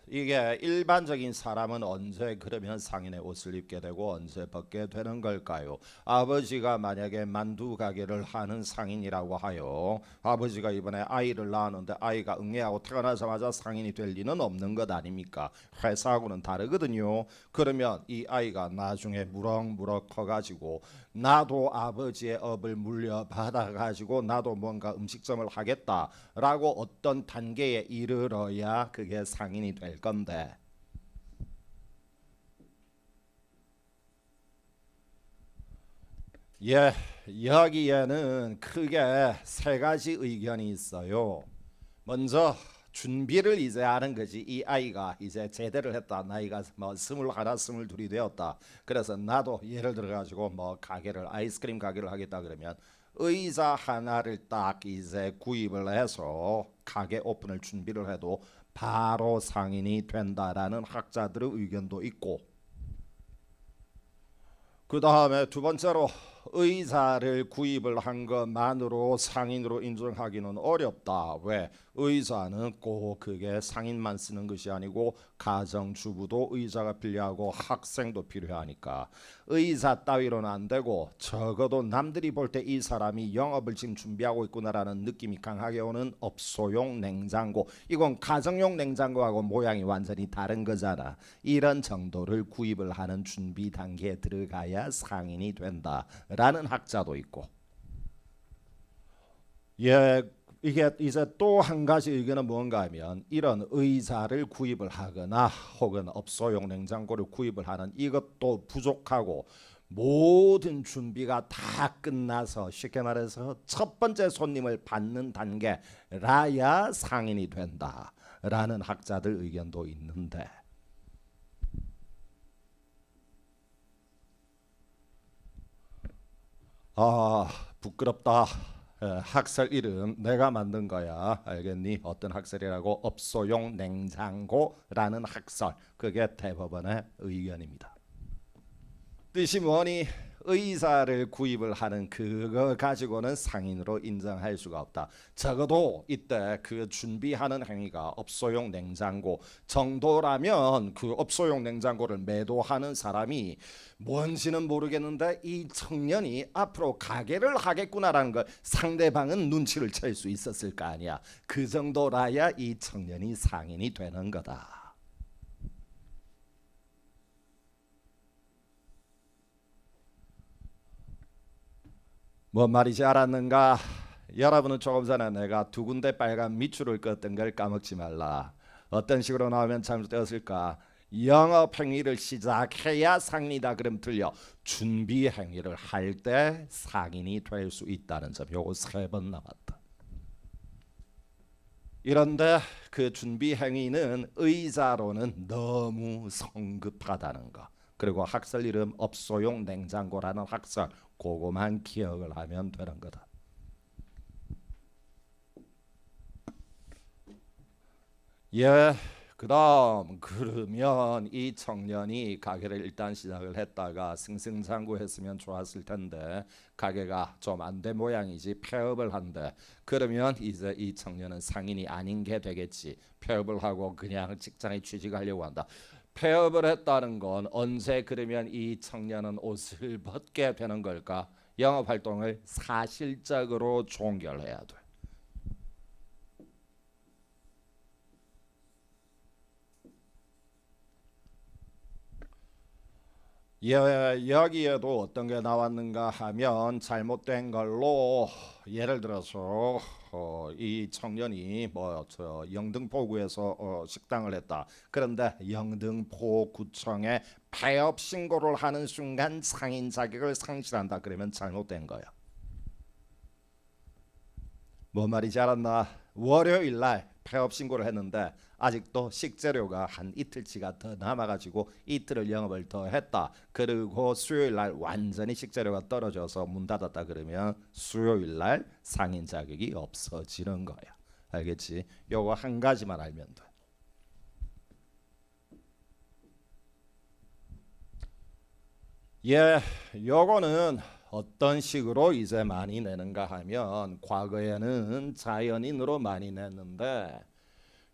이게 일반적인 사람은 언제 그러면 상인의 옷을 입게 되고 언제 벗게 되는 걸까요? 아버지가 만약에 만두 가게를 하는 상인이라고 하여 아버지가 이번에 아이를 낳았는데 아이가 응애하고 태어나자마자 상인이 될 리는 없는 것 아닙니까? 회사하고는 다르거든요. 그러면 이 아이가 나중에 무럭무럭 커가지고 나도 아버지의 업을 물려받아 가지고 나도 뭔가 음식점을 하겠다라고 어떤 단계에 이르러야 그게 상인이 될 건데, 예, 여기에는 크게 세 가지 의견이 있어요. 먼저 준비를 이제 하는 거지. 이 아이가 이제 제대를 했다. 나이가 뭐 21, 22이 되었다. 그래서 나도 예를 들어 가지고 뭐 가게를 아이스크림 가게를 하겠다 그러면 의자 하나를 딱 이제 구입을 해서 가게 오픈을 준비를 해도 바로 상인이 된다라는 학자들의 의견도 있고, 그 다음에 두 번째로 의자를 구입을 한 것만으로 상인으로 인정하기는 어렵다. 왜? 의자는 꼭 그게 상인만 쓰는 것이 아니고 가정주부도 의자가 필요하고 학생도 필요하니까 의사 따위로는 안 되고 적어도 남들이 볼 때 이 사람이 영업을 지금 준비하고 있구나라는 느낌이 강하게 오는 업소용 냉장고. 이건 가정용 냉장고하고 모양이 완전히 다른 거잖아. 이런 정도를 구입을 하는 준비 단계에 들어가야 상인이 된다라는 학자도 있고. 예, 이게 이제 또 한 가지 의견은 뭔가 하면 이런 의자를 구입을 하거나 혹은 업소용 냉장고를 구입을 하는 이것도 부족하고 모든 준비가 다 끝나서 쉽게 말해서 첫 번째 손님을 받는 단계라야 상인이 된다라는 학자들 의견도 있는데 부끄럽다. 학설 이름 내가 만든 거야. 알겠니? 어떤 학설이라고? 업소용 냉장고라는 학설. 그게 대법원의 의견입니다. 뜻이 뭐니? 의사를 구입을 하는 그거 가지고는 상인으로 인정할 수가 없다. 적어도 이때 그 준비하는 행위가 업소용 냉장고 정도라면 그 업소용 냉장고를 매도하는 사람이 뭔지는 모르겠는데 이 청년이 앞으로 가게를 하겠구나라는 걸 상대방은 눈치를 챌 수 있었을 거 아니야. 그 정도라야 이 청년이 상인이 되는 거다. 뭔 말인지 알았는가? 여러분은 조금 전에 내가 두 군데 빨간 밑줄을 그었던 걸 까먹지 말라. 어떤 식으로 나오면 잘못되었을까? 영업 행위를 시작해야 상인이다 그럼 틀려. 준비 행위를 할 때 상인이 될 수 있다는 점. 요거 3번 남았다. 이런데 그 준비 행위는 의자로는 너무 성급하다는 거. 그리고 학설 이름 업소용 냉장고라는 학설. 그거만 기억을 하면 되는 거다. 예, 그다음 그러면 이 청년이 가게를 일단 시작을 했다가 승승장구했으면 좋았을 텐데 가게가 좀 안 된 모양이지. 폐업을 한대. 그러면 이제 이 청년은 상인이 아닌 게 되겠지. 폐업을 하고 그냥 직장에 취직하려고 한다. 폐업을 했다는 건 언제 그러면 이 청년은 옷을 벗게 되는 걸까? 영업 활동을 사실적으로 종결해야 돼. 여기에도 어떤 게 나왔는가 하면 잘못된 걸로 예를 들어서 이 청년이 영등포구에서 식당을 했다. 그런데 영등포구청에 폐업 신고를 하는 순간 상인 자격을 상실한다. 그러면 잘못된 거야. 뭐 말인지 알았나? 월요일 날 폐업 신고를 했는데 아직도 식재료가 한 이틀치가 더 남아가지고 이틀을 영업을 더 했다. 그리고 수요일 날 완전히 식재료가 떨어져서 문 닫았다. 그러면 수요일 날 상인 자격이 없어지는 거야. 알겠지? 요거 한 가지만 알면 돼. 예, 요거는 어떤 식으로 이제 많이 내는가 하면 과거에는 자연인으로 많이 냈는데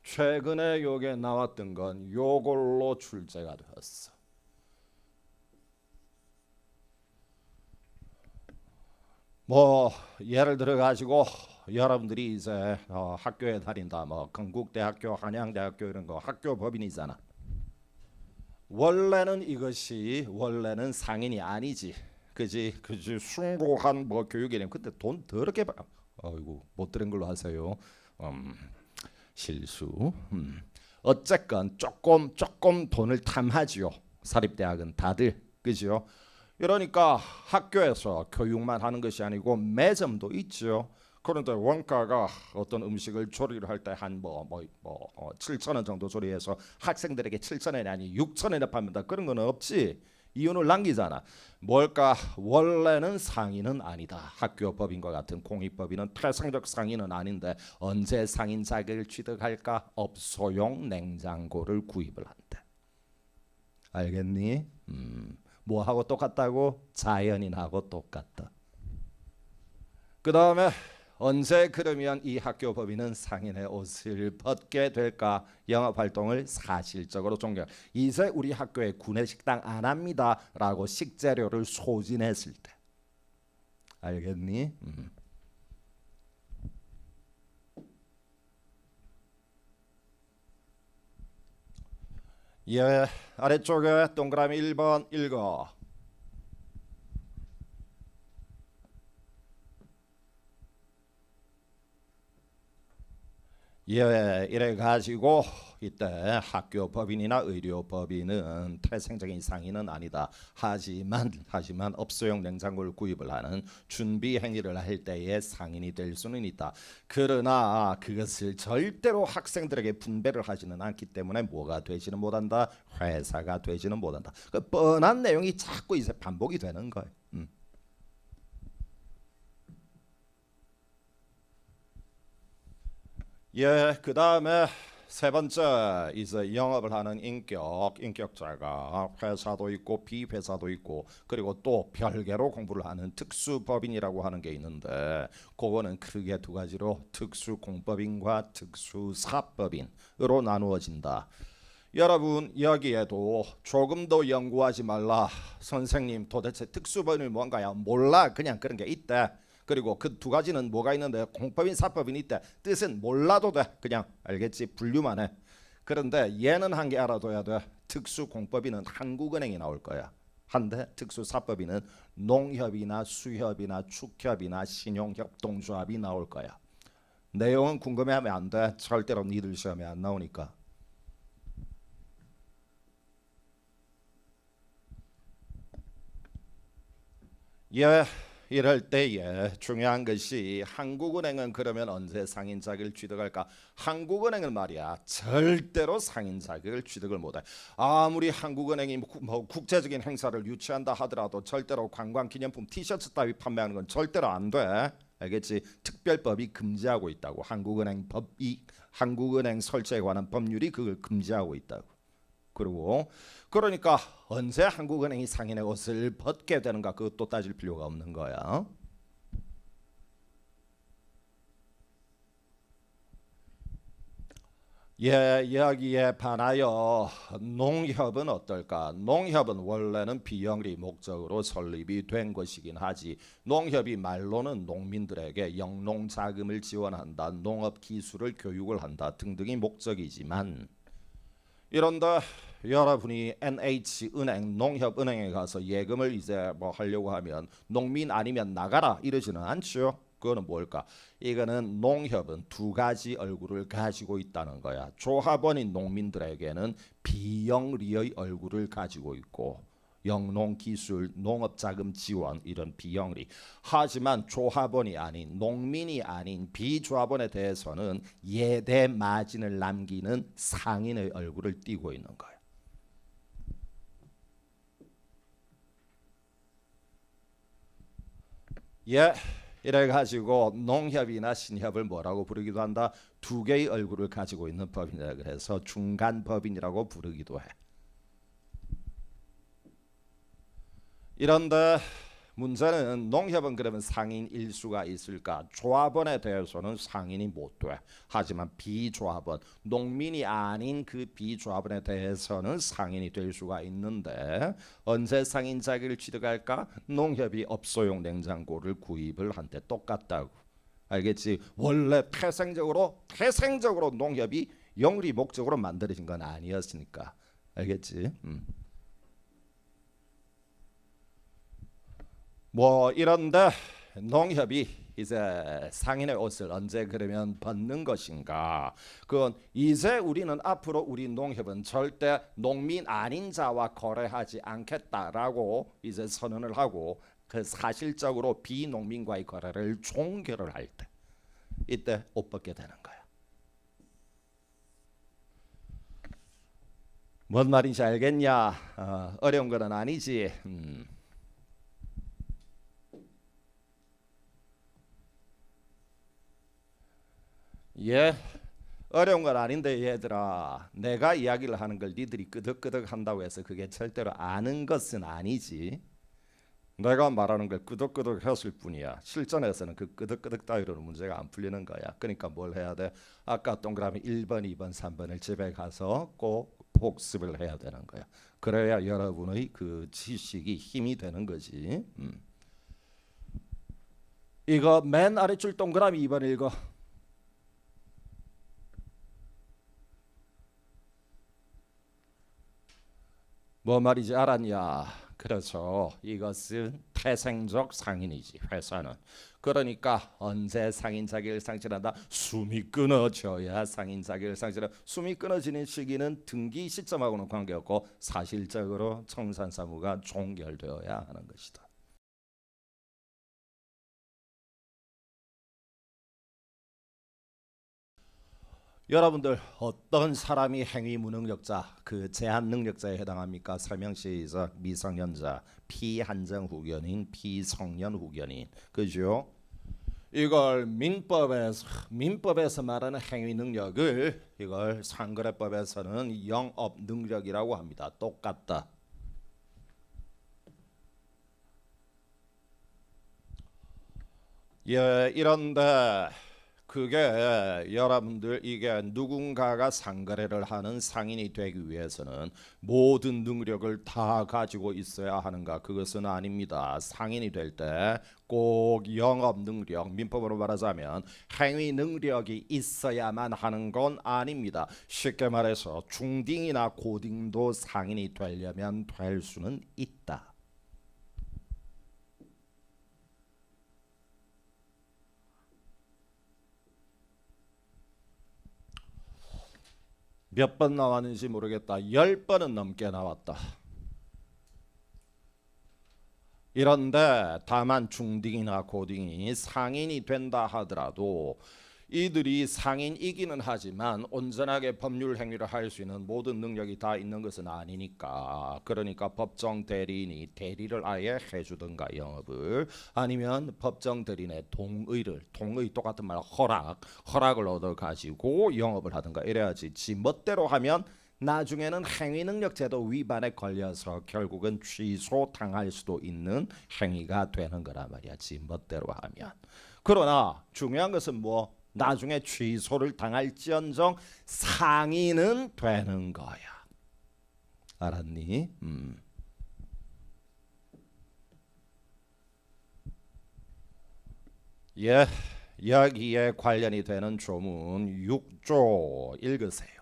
최근에 요게 나왔던 건 요걸로 출제가 되었어. 뭐 예를 들어 가지고 여러분들이 이제 학교에 다닌다. 뭐 건국대학교, 한양대학교 이런 거 학교 법인이잖아. 원래는 상인이 아니지. 그지 숭고한 뭐 교육이네. 근데 돈 더럽게 아이고 못 들은 걸로 하세요. 실수. 어쨌건 조금 돈을 탐하지요. 사립대학은 다들 그죠. 이러니까 학교에서 교육만 하는 것이 아니고 매점도 있죠. 그런데 원가가 어떤 음식을 조리를 할 때 한 7천 원 정도 조리해서 학생들에게 7천 원이 아니 6천 원에 판다. 그런 건 없지. 이윤을 남기잖아. 뭘까? 원래는 상인은 아니다. 학교 법인과 같은 공익법인은 태생적 상인은 아닌데 언제 상인 자격을 취득할까? 업소용 냉장고를 구입을 한대. 알겠니? 뭐하고 똑같다고? 자연인하고 똑같다. 그 다음에 언제 그러면 이 학교 법인은 상인의 옷을 벗게 될까? 영업활동을 사실적으로 종결. 이제 우리 학교에 구내식당 안 합니다라고 식재료를 소진했을 때. 알겠니? 예, 아래쪽에 동그라미 1번 읽어. 예, 이래 가지고 이때 학교 법인이나 의료 법인은 태생적인 상인은 아니다. 하지만 업소용 냉장고를 구입을 하는 준비 행위를 할 때의 상인이 될 수는 있다. 그러나 그것을 절대로 학생들에게 분배를 하지는 않기 때문에 뭐가 되지는 못한다. 회사가 되지는 못한다. 그 뻔한 내용이 자꾸 이제 반복이 되는 거예요. 예, 그 다음에 세 번째 이제 영업을 하는 인격자가 회사도 있고 비회사도 있고 그리고 또 별개로 공부를 하는 특수법인이라고 하는 게 있는데 그거는 크게 두 가지로 특수공법인과 특수사법인으로 나누어진다. 여러분 여기에도 조금 더 연구하지 말라. 선생님 도대체 특수법인이 뭔가요? 몰라. 그냥 그런 게 있대. 그리고 그 두 가지는 뭐가 있는데 공법인 사법인 있대. 뜻은 몰라도 돼. 그냥 알겠지? 분류만 해. 그런데 얘는 한 개 알아둬야 돼. 특수공법인은 한국은행이 나올 거야. 한데 특수사법인은 농협이나 수협이나 축협이나 신용협동조합이 나올 거야. 내용은 궁금해하면 안 돼. 절대로 니들 시험에 안 나오니까. 예, 이럴 때에 중요한 것이 한국은행은 그러면 언제 상인 자격을 취득할까? 한국은행은 말이야 절대로 상인 자격을 취득을 못해. 아무리 한국은행이 뭐 국제적인 행사를 유치한다 하더라도 절대로 관광기념품 티셔츠 따위 판매하는 건 절대로 안 돼. 알겠지? 특별법이 금지하고 있다고. 한국은행 설치에 관한 법률이 그걸 금지하고 있다고. 그리고 그러니까 언제 한국은행이 상인의 옷을 벗게 되는가 그것도 따질 필요가 없는 거야. 예, 여기에 반하여 농협은 어떨까? 농협은 원래는 비영리 목적으로 설립이 된 것이긴 하지. 농협이 말로는 농민들에게 영농 자금을 지원한다, 농업 기술을 교육을 한다 등등이 목적이지만 이런데 여러분이 NH은행, 농협은행에 가서 예금을 이제 뭐 하려고 하면 농민 아니면 나가라 이러지는 않죠. 그거는 뭘까? 이거는 농협은 두 가지 얼굴을 가지고 있다는 거야. 조합원인 농민들에게는 비영리의 얼굴을 가지고 있고 영농기술, 농업자금 지원 이런 비영리. 하지만 조합원이 아닌 농민이 아닌 비조합원에 대해서는 예대 마진을 남기는 상인의 얼굴을 띠고 있는 거예요. 예, 이래가지고 농협이나 신협을 뭐라고 부르기도 한다. 두 개의 얼굴을 가지고 있는 법인이라 그래서 중간법인이라고 부르기도 해. 이런데 문제는 농협은 그러면 상인 일수가 있을까? 조합원에 대해서는 상인이 못 돼. 하지만 비조합원, 농민이 아닌 그 비조합원에 대해서는 상인이 될 수가 있는데 언제 상인 자격을 취득할까? 농협이 업소용 냉장고를 구입을 한 때 똑같다고. 알겠지? 원래 태생적으로 농협이 영리 목적으로 만들어진 건 아니었으니까. 알겠지? 뭐 이런데 농협이 이제 상인의 옷을 언제 그러면 벗는 것인가? 그건 이제 우리는 앞으로 우리 농협은 절대 농민 아닌 자와 거래하지 않겠다라고 이제 선언을 하고 그 사실적으로 비농민과의 거래를 종결을 할 때 이때 옷 벗게 되는 거야. 뭔 말인지 알겠냐? 어려운 건 아니지. 예, 어려운 건 아닌데 얘들아, 내가 이야기를 하는 걸 니들이 끄덕끄덕 한다고 해서 그게 절대로 아는 것은 아니지. 내가 말하는 걸 끄덕끄덕 했을 뿐이야. 실전에서는 그 끄덕끄덕 따위로는 문제가 안 풀리는 거야. 그러니까 뭘 해야 돼? 아까 동그라미 1번, 2번, 3번을 집에 가서 꼭 복습을 해야 되는 거야. 그래야 여러분의 그 지식이 힘이 되는 거지. 이거 맨 아래줄 동그라미 2번 읽어. 뭐 말인지 알았냐? 그렇죠. 이것은 태생적 상인이지, 회사는. 그러니까 언제 상인 자격을 상실한다? 숨이 끊어져야 상인 자격을 상실한다. 숨이 끊어지는 시기는 등기 시점하고는 관계없고 사실적으로 청산사무가 종결되어야 하는 것이다. 여러분들 어떤 사람이 행위 무능력자, 그 제한 능력자에 해당합니까? 설명 시작. 미성년자, 피한정 후견인, 피성년 후견인. 그죠? 이걸 민법에서 말하는 행위 능력을 이걸 상거래법에서는 영업 능력이라고 합니다. 똑같다. 예, 이런데 그게 여러분들 이게 누군가가 상거래를 하는 상인이 되기 위해서는 모든 능력을 다 가지고 있어야 하는가? 그것은 아닙니다. 상인이 될 때 꼭 영업 능력, 민법으로 말하자면 행위 능력이 있어야만 하는 건 아닙니다. 쉽게 말해서 중딩이나 고딩도 상인이 되려면 될 수는 있다. 몇 번 나왔는지 모르겠다. 10번은 넘게 나왔다. 이런데 다만 중딩이나 고딩이 상인이 된다 하더라도 이들이 상인이기는 하지만 온전하게 법률 행위를 할 수 있는 모든 능력이 다 있는 것은 아니니까, 그러니까 법정 대리인이 대리를 아예 해주든가 영업을, 아니면 법정 대리인의 동의 똑같은 말 허락을 얻어 가지고 영업을 하든가 이래야지. 지 멋대로 하면 나중에는 행위능력제도 위반에 걸려서 결국은 취소당할 수도 있는 행위가 되는 거란 말이야. 지 멋대로 하면. 그러나 중요한 것은 뭐 나중에 취소를 당할지언정 상인은 되는 거야. 알았니? 예, 여기에 관련이 되는 조문 6조 읽으세요.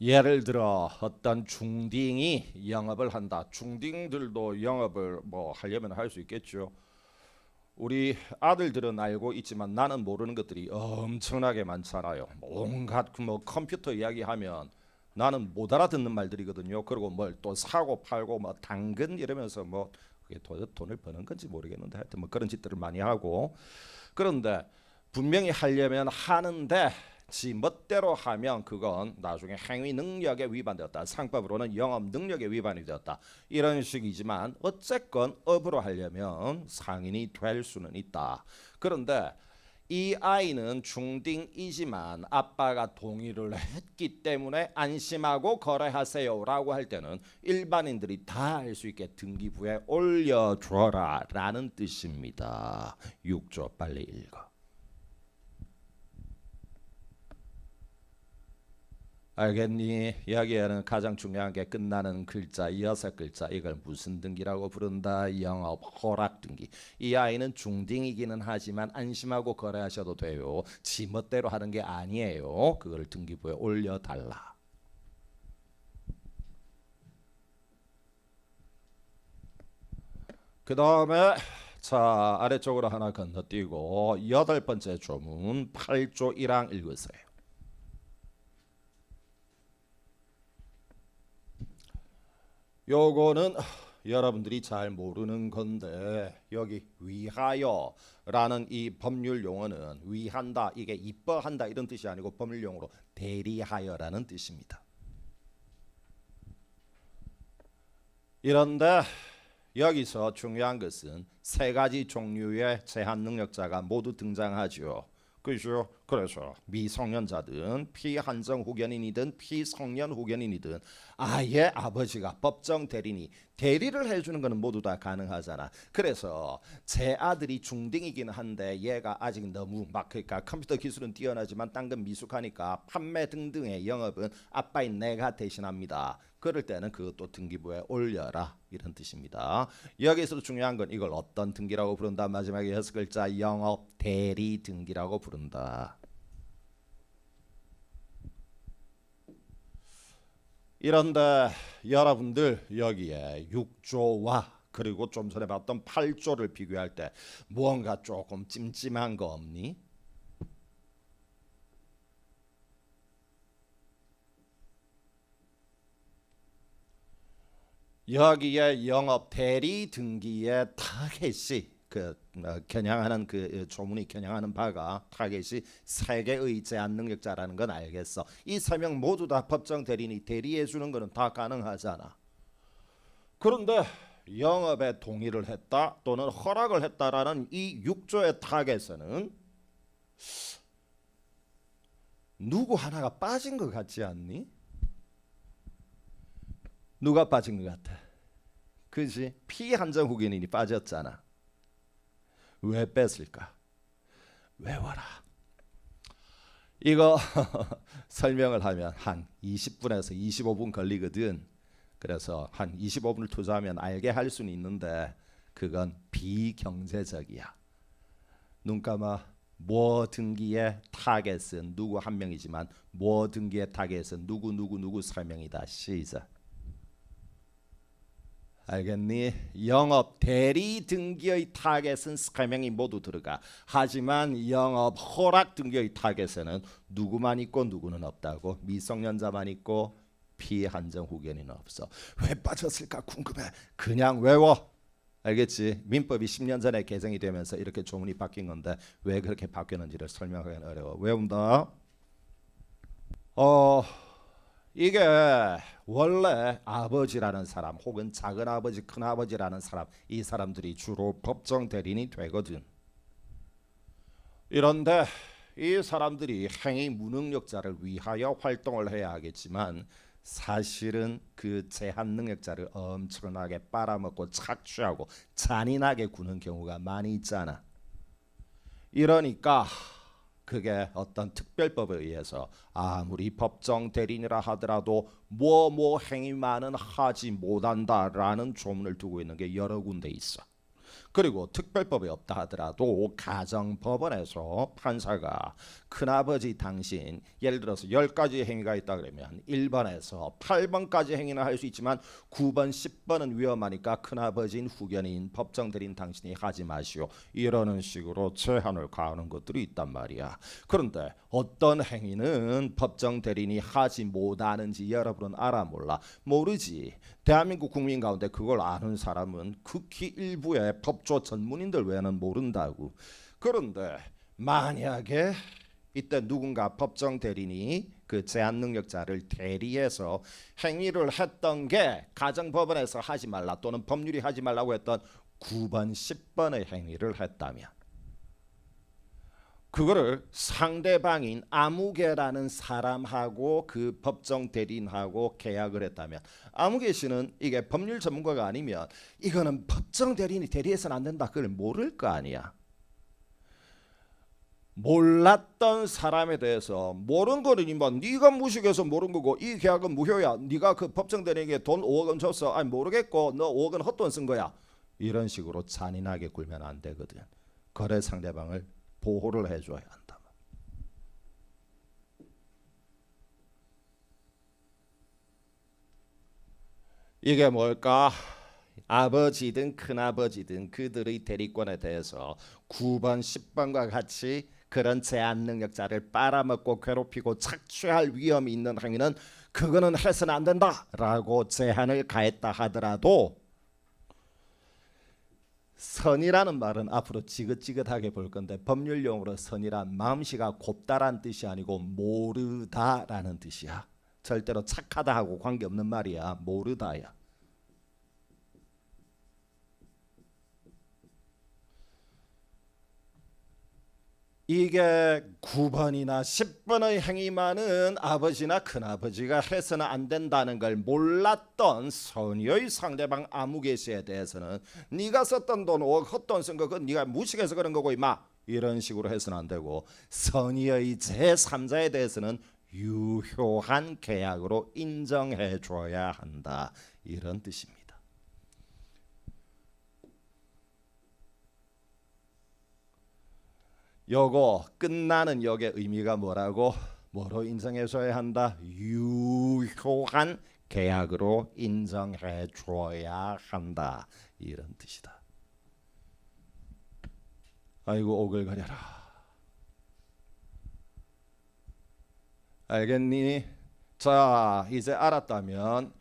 예를 들어 어떤 중딩이 영업을 한다. 중딩들도 영업을 뭐 하려면 할 수 있겠죠. 우리 아들들은 알고 있지만 나는 모르는 것들이 엄청나게 많잖아요. 온갖 뭐 컴퓨터 이야기하면 나는 못 알아듣는 말들이거든요. 그리고 뭘 또 사고 팔고 뭐 당근 이러면서 뭐 그게 돈을 버는 건지 모르겠는데 하여튼 뭐 그런 짓들을 많이 하고, 그런데 분명히 하려면 하는데 지 멋대로 하면 그건 나중에 행위 능력에 위반되었다. 상법으로는 영업 능력에 위반이 되었다. 이런 식이지만 어쨌건 업으로 하려면 상인이 될 수는 있다. 그런데 이 아이는 중딩이지만 아빠가 동의를 했기 때문에 안심하고 거래하세요라고 할 때는 일반인들이 다 알 수 있게 등기부에 올려줘라 라는 뜻입니다. 6조 빨리 읽어. 알겠니? 여기에는 가장 중요한 게 끝나는 글자 6글자, 이걸 무슨 등기라고 부른다? 영업 허락 등기. 이 아이는 중딩이기는 하지만 안심하고 거래하셔도 돼요. 지 멋대로 하는 게 아니에요. 그걸 등기부에 올려달라. 그 다음에 자 아래쪽으로 하나 건너뛰고 8번째 조문 8조 1항 읽으세요. 요거는 여러분들이 잘 모르는 건데 여기 위하여라는 이 법률 용어는 위한다, 이게 이뻐한다 이런 뜻이 아니고 법률 용어로 대리하여라는 뜻입니다. 이런데 여기서 중요한 것은 세 가지 종류의 제한 능력자가 모두 등장하죠. 그죠? 그래서 미성년자든 피한정 후견인이든 피성년 후견인이든 아예 아버지가 법정 대리니 대리를 해주는 것은 모두 다 가능하잖아. 그래서 제 아들이 중딩이긴 한데 얘가 아직 너무 막 그러니까 컴퓨터 기술은 뛰어나지만 딴 건 미숙하니까 판매 등등의 영업은 아빠인 내가 대신합니다. 그럴 때는 그것도 등기부에 올려라 이런 뜻입니다. 여기서 중요한 건 이걸 어떤 등기라고 부른다. 마지막에 6글자 영업 대리 등기라고 부른다. 이런데 여러분들 여기에 6조와 그리고 좀 전에 봤던 8조를 비교할 때 무언가 조금 찜찜한 거 없니? 여기에 영업 대리 등기의 타겟이 겨냥하는 그 조문이 겨냥하는 바가 타겟이 세 개의 제한 능력자라는 건 알겠어. 이 세 명 모두 다 법정 대리니 대리해 주는 거는 다 가능하잖아. 그런데 영업에 동의를 했다 또는 허락을 했다라는 이 6조의 타겟에는 누구 하나가 빠진 것 같지 않니? 누가 빠진 것 같아? 그지? 피한정 후견인이 빠졌잖아. 왜 뺐을까? 외워라. 이거 설명을 하면 한 20분에서 25분 걸리거든. 그래서 한 25분을 투자하면 알게 할 수는 있는데 그건 비경제적이야. 눈 감아. 뭐 등기의 타겟은 누구 한 명이지만 뭐 등기의 타겟은 누구 세 명이다. 시작. 알겠니? 영업 대리 등기의 타겟은 3명이 모두 들어가. 하지만 영업 허락 등기의 타겟에는 누구만 있고 누구는 없다고. 미성년자만 있고 피한정 후견인은 없어. 왜 빠졌을까 궁금해. 그냥 외워. 알겠지? 민법이 10년 전에 개정이 되면서 이렇게 조문이 바뀐 건데 왜 그렇게 바뀌었는지를 설명하기는 어려워. 외운다. 이게 원래 아버지라는 사람 혹은 작은아버지 큰아버지라는 사람 이 사람들이 주로 법정 대리인이 되거든. 이런데 이 사람들이 행위 무능력자를 위하여 활동을 해야 하겠지만 사실은 그 제한 능력자를 엄청나게 빨아먹고 착취하고 잔인하게 구는 경우가 많이 있잖아. 이러니까 그게 어떤 특별법에 의해서 아무리 법정 대리인이라 하더라도 뭐 행위만은 하지 못한다라는 조문을 두고 있는 게 여러 군데 있어. 그리고 특별법이 없다 하더라도 가정법원에서 판사가 큰아버지 당신 예를 들어서 10가지 행위가 있다 그러면 1번에서 8번까지 행위는 할 수 있지만 9번 10번은 위험하니까 큰아버지인 후견인 법정 대리인 당신이 하지 마시오 이러는 식으로 제한을 가하는 것들이 있단 말이야. 그런데 어떤 행위는 법정 대리인이 하지 못하는지 여러분은 알아 몰라? 모르지. 대한민국 국민 가운데 그걸 아는 사람은 극히 일부의 법조 전문인들 외에는 모른다고. 그런데 만약에 이때 누군가 법정 대리인이 그 제한 능력자를 대리해서 행위를 했던 게 가정법원에서 하지 말라 또는 법률이 하지 말라고 했던 9번 10번의 행위를 했다면 그거를 상대방인 아무개라는 사람하고 그 법정 대리인하고 계약을 했다면 아무개 씨는 이게 법률 전문가가 아니면 이거는 법정 대리인이 대리해서는 안 된다 그걸 모를 거 아니야. 몰랐던 사람에 대해서 모르는 거는 뭐 네가 무식해서 모르는 거고 이 계약은 무효야. 네가 그 법정 대리인에게 돈 5억 원 줬어. 아니 모르겠고 너 5억 원 헛돈 쓴 거야. 이런 식으로 잔인하게 굴면 안 되거든. 거래 상대방을 보호를 해줘야 한다. 이게 뭘까? 아버지든 큰아버지든 그들의 대리권에 대해서 9번 10번과 같이 그런 제한 능력자를 빨아먹고 괴롭히고 착취할 위험이 있는 행위는 그거는 해서는 안 된다라고 제한을 가했다 하더라도 선이라는 말은 앞으로 지긋지긋하게 볼 건데 법률 용어로 선이란 마음씨가 곱다란 뜻이 아니고 모르다라는 뜻이야. 절대로 착하다 하고 관계없는 말이야. 모르다야. 이게 9번이나 10번의 행위만은 아버지나 큰아버지가 해서는 안 된다는 걸 몰랐던 선의의 상대방 아무개시에 대해서는 네가 썼던 돈, 헛돈 쓴 거 그건 네가 무식해서 그런 거고 임마, 이런 식으로 해서는 안 되고, 선의의 제3자에 대해서는 유효한 계약으로 인정해 줘야 한다, 이런 뜻입니다. 요거 끝나는 역의 의미가 뭐라고? 뭐로 인정해 줘야 한다? 유효한 계약으로 인정해 줘야 한다, 이런 뜻이다. 아이고 오글거려라. 알겠니? 자, 이제 알았다면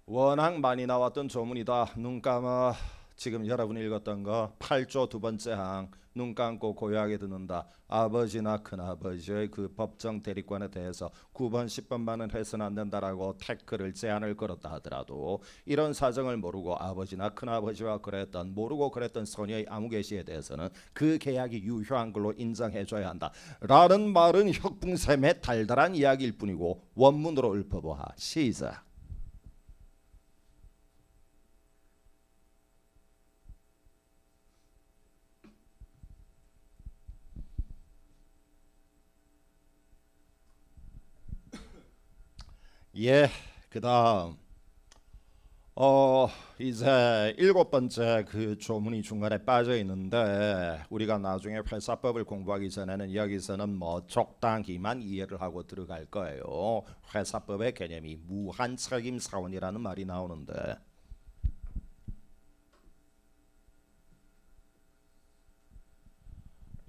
워낙 많이 나왔던 조문이다. 눈 감아. 지금 여러분이 읽었던 거 8조 두 번째 항, 눈 감고 고요하게 듣는다. 아버지나 큰아버지의 그 법정 대리권에 대해서 9번 10번만은 해서는 안 된다라고 태클을 제한을 걸었다 하더라도 이런 사정을 모르고 아버지나 큰아버지와 그랬던, 모르고 그랬던 소녀의 아무개시에 대해서는 그 계약이 유효한 걸로 인정해줘야 한다 라는 말은 혁붕샘의 달달한 이야기일 뿐이고, 원문으로 읊어보아. 시작. 예, 그다음 이제 7번째 그 조문이 중간에 빠져 있는데, 우리가 나중에 회사법을 공부하기 전에는 여기서는 뭐 적당히만 이해를 하고 들어갈 거예요. 회사법의 개념이 무한 책임 사원이라는 말이 나오는데,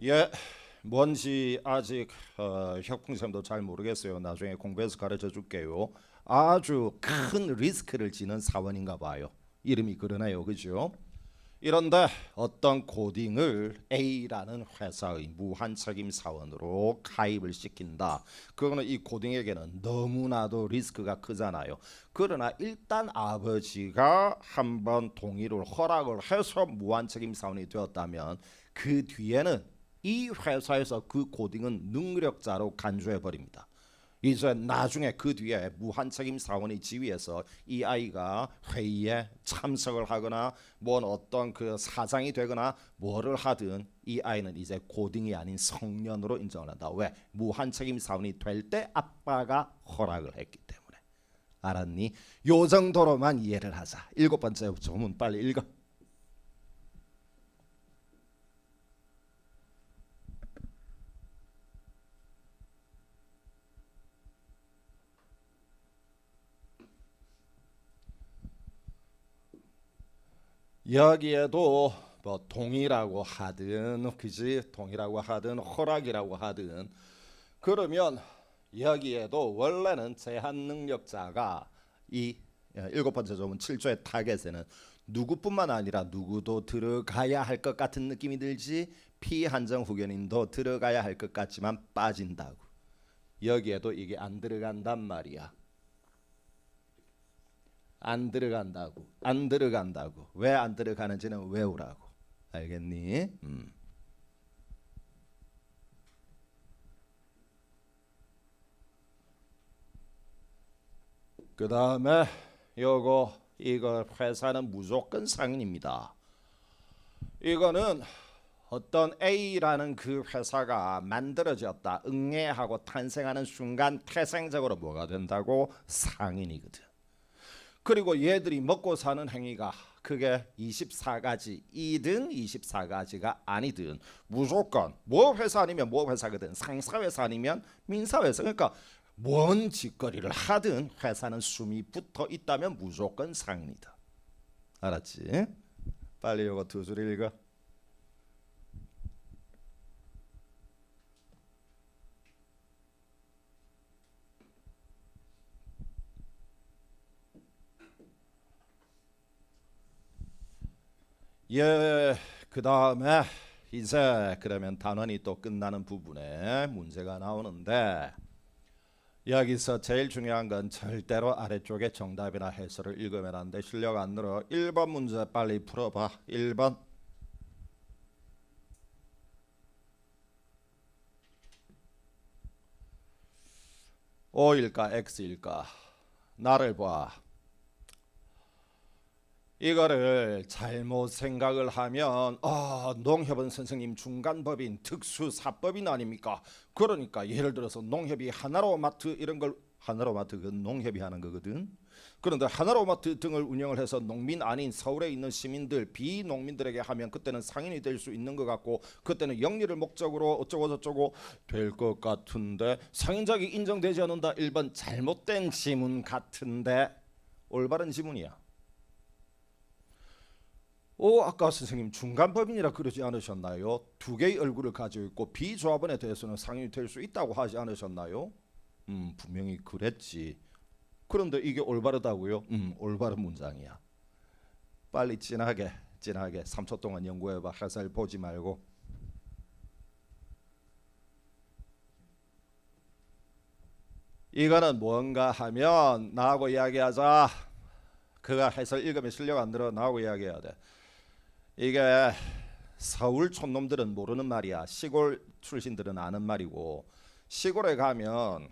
예, 뭔지 아직 혁풍쌤도 잘 모르겠어요. 나중에 공부해서 가르쳐 줄게요. 아주 큰 리스크를 지는 사원인가 봐요. 이름이 그러네요, 그죠? 이런데 어떤 코딩을 A라는 회사의 무한 책임 사원으로 가입을 시킨다. 그거는 이 코딩에게는 너무나도 리스크가 크잖아요. 그러나 일단 아버지가 한번 동의를 허락을 해서 무한 책임 사원이 되었다면, 그 뒤에는 이 회사에서 그 코딩은 능력자로 간주해 버립니다. 이제 나중에 그 뒤에 무한책임 사원의 지위에서 이 아이가 회의에 참석을 하거나 뭔 어떤 그 사장이 되거나 뭐를 하든 이 아이는 이제 고딩이 아닌 성년으로 인정을 한다. 왜? 무한책임 사원이 될 때 아빠가 허락을 했기 때문에. 알았니? 요 정도로만 이해를 하자. 7번째 조문 빨리 읽어. 여기에도 뭐 동의라고 하든, 그지? 동의라고 하든 허락이라고 하든, 그러면 여기에도 원래는 제한 능력자가 이 7번째 조문 7조의 타겟에는 누구뿐만 아니라 누구도 들어가야 할 것 같은 느낌이 들지? 피한정 후견인도 들어가야 할 것 같지만 빠진다고. 여기에도 이게 안 들어간단 말이야. 안 들어간다고. 안 들어간다고. 왜 안 들어가는지는 외우라고. 알겠니? 그 다음에 요거 이거 회사는 무조건 상인입니다. 이거는 어떤 A라는 그 회사가 만들어졌다, 응애하고 탄생하는 순간 태생적으로 뭐가 된다고? 상인이거든. 그리고 얘들이 먹고 사는 행위가 그게 24가지이든 24가지가 아니든 무조건 뭐 회사 아니면 뭐 회사거든. 상사회사 아니면 민사회사. 그러니까 뭔 짓거리를 하든 회사는 숨이 붙어 있다면 무조건 상인이다. 알았지? 빨리 이거 두 줄 읽어. 예, 그 다음에 이제 그러면 단원이 또 끝나는 부분에 문제가 나오는데, 여기서 제일 중요한 건 절대로 아래쪽에 정답이나 해설을 읽으면 안 돼. 실력 안 늘어. 1번 문제 빨리 풀어봐. 1번. O일까 X일까? 나를 봐. 이거를 잘못 생각을 하면 농협은 선생님 중간법인 특수사법인 아닙니까? 그러니까 예를 들어서 농협이 하나로마트 이런 걸 하나로마트 그 농협이 하는 거거든. 그런데 하나로마트 등을 운영을 해서 농민 아닌 서울에 있는 시민들 비농민들에게 하면 그때는 상인이 될 수 있는 것 같고 그때는 영리를 목적으로 어쩌고 저쩌고 될 것 같은데 상인작이 인정되지 않는다. 1번 잘못된 지문 같은데 올바른 지문이야. 아까 선생님 중간법인이라 그러지 않으셨나요? 두 개의 얼굴을 가지고 있고 비조합원에 대해서는 상인이 될 수 있다고 하지 않으셨나요? 분명히 그랬지. 그런데 이게 올바르다고요? 올바른 문장이야. 빨리 진하게 3초 동안 연구해봐. 해설 보지 말고. 이거는 뭔가 하면 나하고 이야기하자. 그가 해설 읽으면 실력 안 들어. 나하고 이야기해야 돼. 이게 서울 촌놈들은 모르는 말이야. 시골 출신들은 아는 말이고 시골에 가면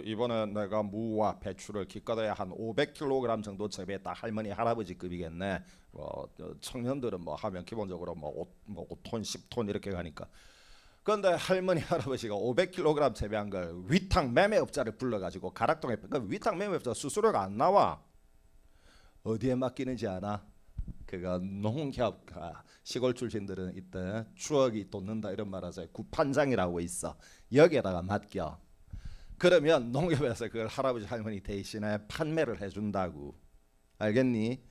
이번에 내가 무와 배추를 기껏해야 한 500kg 정도 재배했다. 할머니 할아버지급이겠네. 청년들은 뭐 하면 기본적으로 5톤 10톤 이렇게 가니까. 그런데 할머니 할아버지가 500kg 재배한 걸 위탁 매매업자를 불러가지고 가락동에 위탁 매매업자 수수료가 안 나와. 어디에 맡기는지 아나? 그가 농협가 시골 출신들은 이때 추억이 돋는다 이런 말 하세요. 구판장이라고 있어. 여기에다가 맡겨. 그러면 농협에서 그걸 할아버지 할머니 대신에 판매를 해준다고. 알겠니?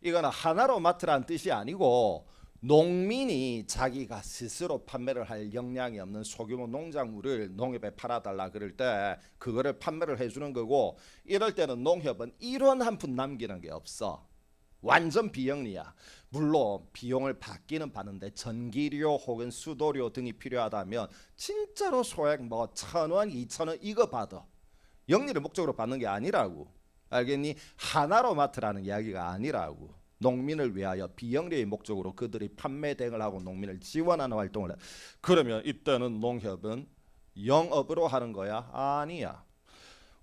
이거는 하나로 마트란 뜻이 아니고 농민이 자기가 스스로 판매를 할 역량이 없는 소규모 농작물을 농협에 팔아달라 그럴 때 그거를 판매를 해주는 거고 이럴 때는 농협은 1원 한 푼 남기는 게 없어. 완전 비영리야. 물론 비용을 받기는 받는데 전기료 혹은 수도료 등이 필요하다면 진짜로 소액 1,000원, 2,000원 이거 받아. 영리를 목적으로 받는 게 아니라고. 알겠니? 하나로 마트라는 이야기가 아니라고. 농민을 위하여 비영리의 목적으로 그들이 판매 대행을 하고 농민을 지원하는 활동을 해. 그러면 이때는 농협은 영업으로 하는 거야? 아니야.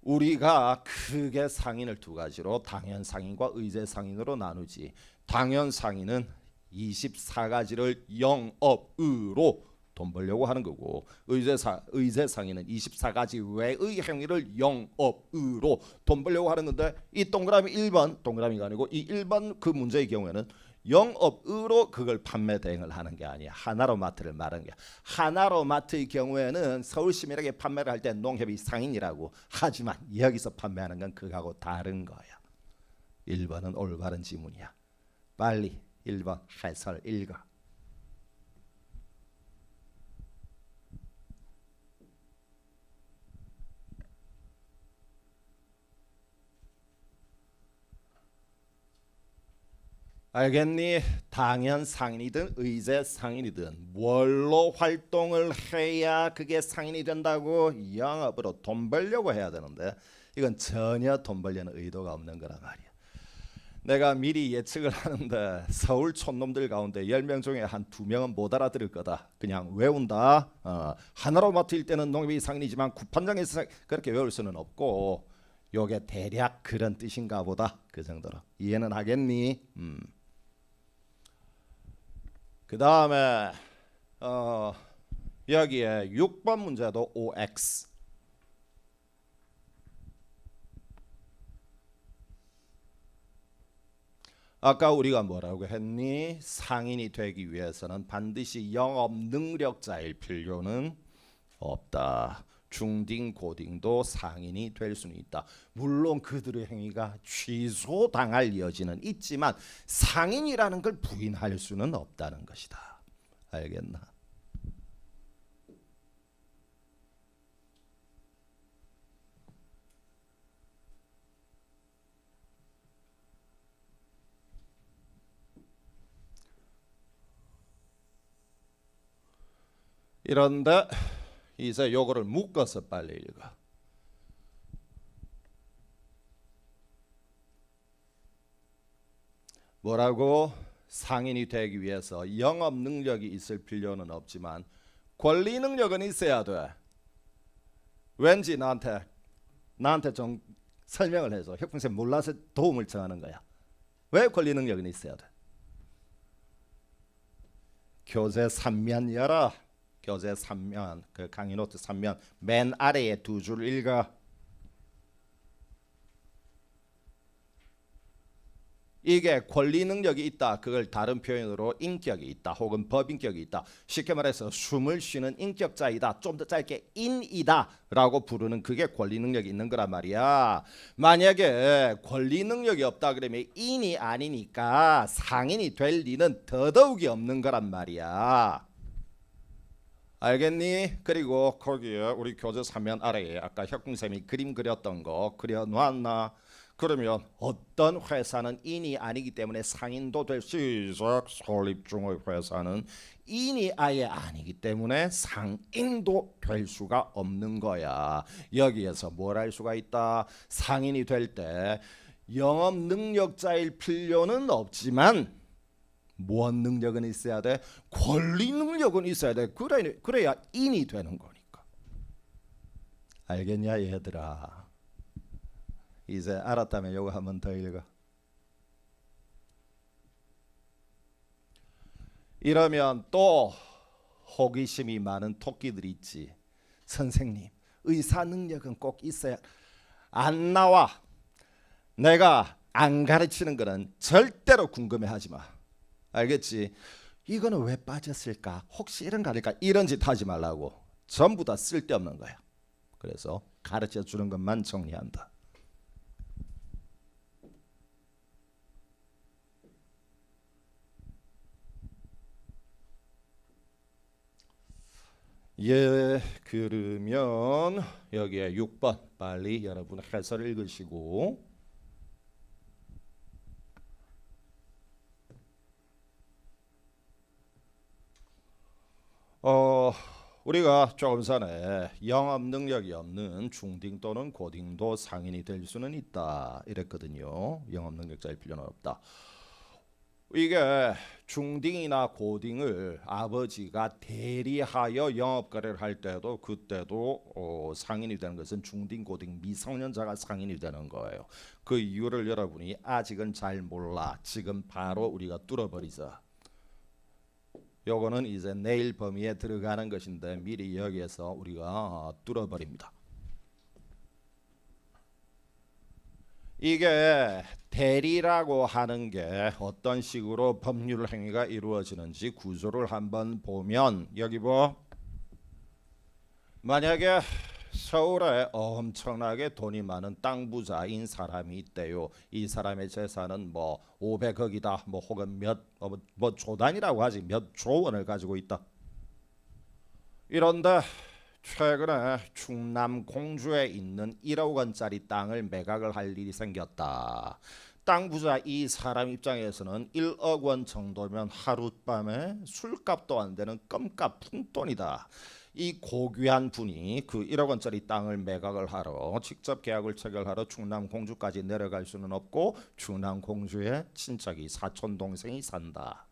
우리가 크게 상인을 두 가지로 당연 상인과 의제 상인으로 나누지. 당연 상인은 24가지를 영업으로 돈 벌려고 하는 거고 의제 상인은 24가지 외의 행위를 영업으로 돈 벌려고 하는 건데 이 동그라미 1번 동그라미가 아니고 이 1번 그 문제의 경우에는 영업으로 그걸 판매 대행을 하는 게 아니야. 하나로 마트를 말하는 게. 하나로 마트의 경우에는 서울 시민에게 판매를 할 때 농협이 상인이라고. 하지만 여기서 판매하는 건 그거하고 다른 거야. 1번은 올바른 지문이야. 빨리 1번 해설 읽어. 알겠니? 당연 상인이든 의제 상인이든 뭘로 활동을 해야 그게 상인이 된다고? 영업으로 돈 벌려고 해야 되는데 이건 전혀 돈 벌려는 의도가 없는 거란 말이야. 내가 미리 예측을 하는데 서울 촌놈들 가운데 10명 중에 한 2명은 못 알아들을 거다. 그냥 외운다. 하나로 마트일 때는 농협이 상인이지만 구판장에서 그렇게 외울 수는 없고 요게 대략 그런 뜻인가 보다. 그 정도로 이해는 하겠니? 그 다음에 여기에 6번 문제도 OX. 아까 우리가 뭐라고 했니? 상인이 되기 위해서는 반드시 영업 능력자일 필요는 없다. 중딩 고딩도 상인이 될 수는 있다. 물론 그들의 행위가 취소당할 여지는 있지만 상인이라는 걸 부인할 수는 없다는 것이다. 알겠나? 이런데 이제 요거를 묶어서 빨리 읽어. 뭐라고? 상인이 되기 위해서 영업 능력이 있을 필요는 없지만 권리 능력은 있어야 돼. 왠지 나한테 나한테 좀 설명을 해줘. 혁분쌤 몰라서 도움을 청하는 거야. 왜 권리 능력은 있어야 돼? 교재 3면 열어. 교재 3면 그 강의 노트 3면 맨 아래에 두 줄 읽어. 이게 권리 능력이 있다. 그걸 다른 표현으로 인격이 있다. 혹은 법인격이 있다. 쉽게 말해서 숨을 쉬는 인격자이다. 좀 더 짧게 인이다 라고 부르는 그게 권리 능력이 있는 거란 말이야. 만약에 권리 능력이 없다 그러면 인이 아니니까 상인이 될 리는 더더욱이 없는 거란 말이야. 알겠니? 그리고 거기에 우리 교재 3면 아래에 아까 혁궁쌤이 그림 그렸던 거 그려놨나? 그러면 어떤 회사는 인이 아니기 때문에 상인도 될 수 있어. 설립 중의 회사는 인이 아예 아니기 때문에 상인도 될 수가 없는 거야. 여기에서 뭘 할 수가 있다? 상인이 될 때 영업 능력자일 필요는 없지만 무언 능력은 있어야 돼? 권리 능력은 있어야 돼. 그래야 인이 되는 거니까. 알겠냐 얘들아? 이제 알았다면 요거 한 번 더 읽어. 이러면 또 호기심이 많은 토끼들이 있지. 선생님, 의사 능력은 꼭 있어야 안 나와. 내가 안 가르치는 거는 절대로 궁금해하지 마. 알겠지? 이거는 왜 빠졌을까? 혹시 이런 거 아닐까? 이런 짓 하지 말라고. 전부 다 쓸데없는 거야. 그래서 가르쳐 주는 것만 정리한다. 예, 그러면 여기에 6번 빨리 여러분 해설 읽으시고 우리가 조금 전에 영업 능력이 없는 중딩 또는 고딩도 상인이 될 수는 있다 이랬거든요. 영업 능력자일 필요는 없다. 이게 중딩이나 고딩을 아버지가 대리하여 영업거래를 할 때도 그때도 상인이 되는 것은 중딩, 고딩, 미성년자가 상인이 되는 거예요. 그 이유를 여러분이 아직은 잘 몰라. 지금 바로 우리가 뚫어버리자. 요거는 이제 내일 범위에 들어가는 것인데 미리 여기에서 우리가 뚫어버립니다. 이게 대리라고 하는 게 어떤 식으로 법률 행위가 이루어지는지 구조를 한번 보면 여기 뭐 만약에 서울에 엄청나게 돈이 많은 땅 부자인 사람이 있대요. 이 사람의 재산은 뭐 500억이다. 뭐 혹은 뭐 조단이라고 하지 몇 조 원을 가지고 있다. 이런데 최근에 충남 공주에 있는 1억 원짜리 땅을 매각을 할 일이 생겼다. 땅 부자 이 사람 입장에서는 1억 원 정도면 하룻밤에 술값도 안 되는 껌값 푼돈이다. 이 고귀한 분이 그 1억 원짜리 땅을 매각을 하러 직접 계약을 체결하러 충남 공주까지 내려갈 수는 없고 충남 공주에 친척이 사촌 동생이 산다.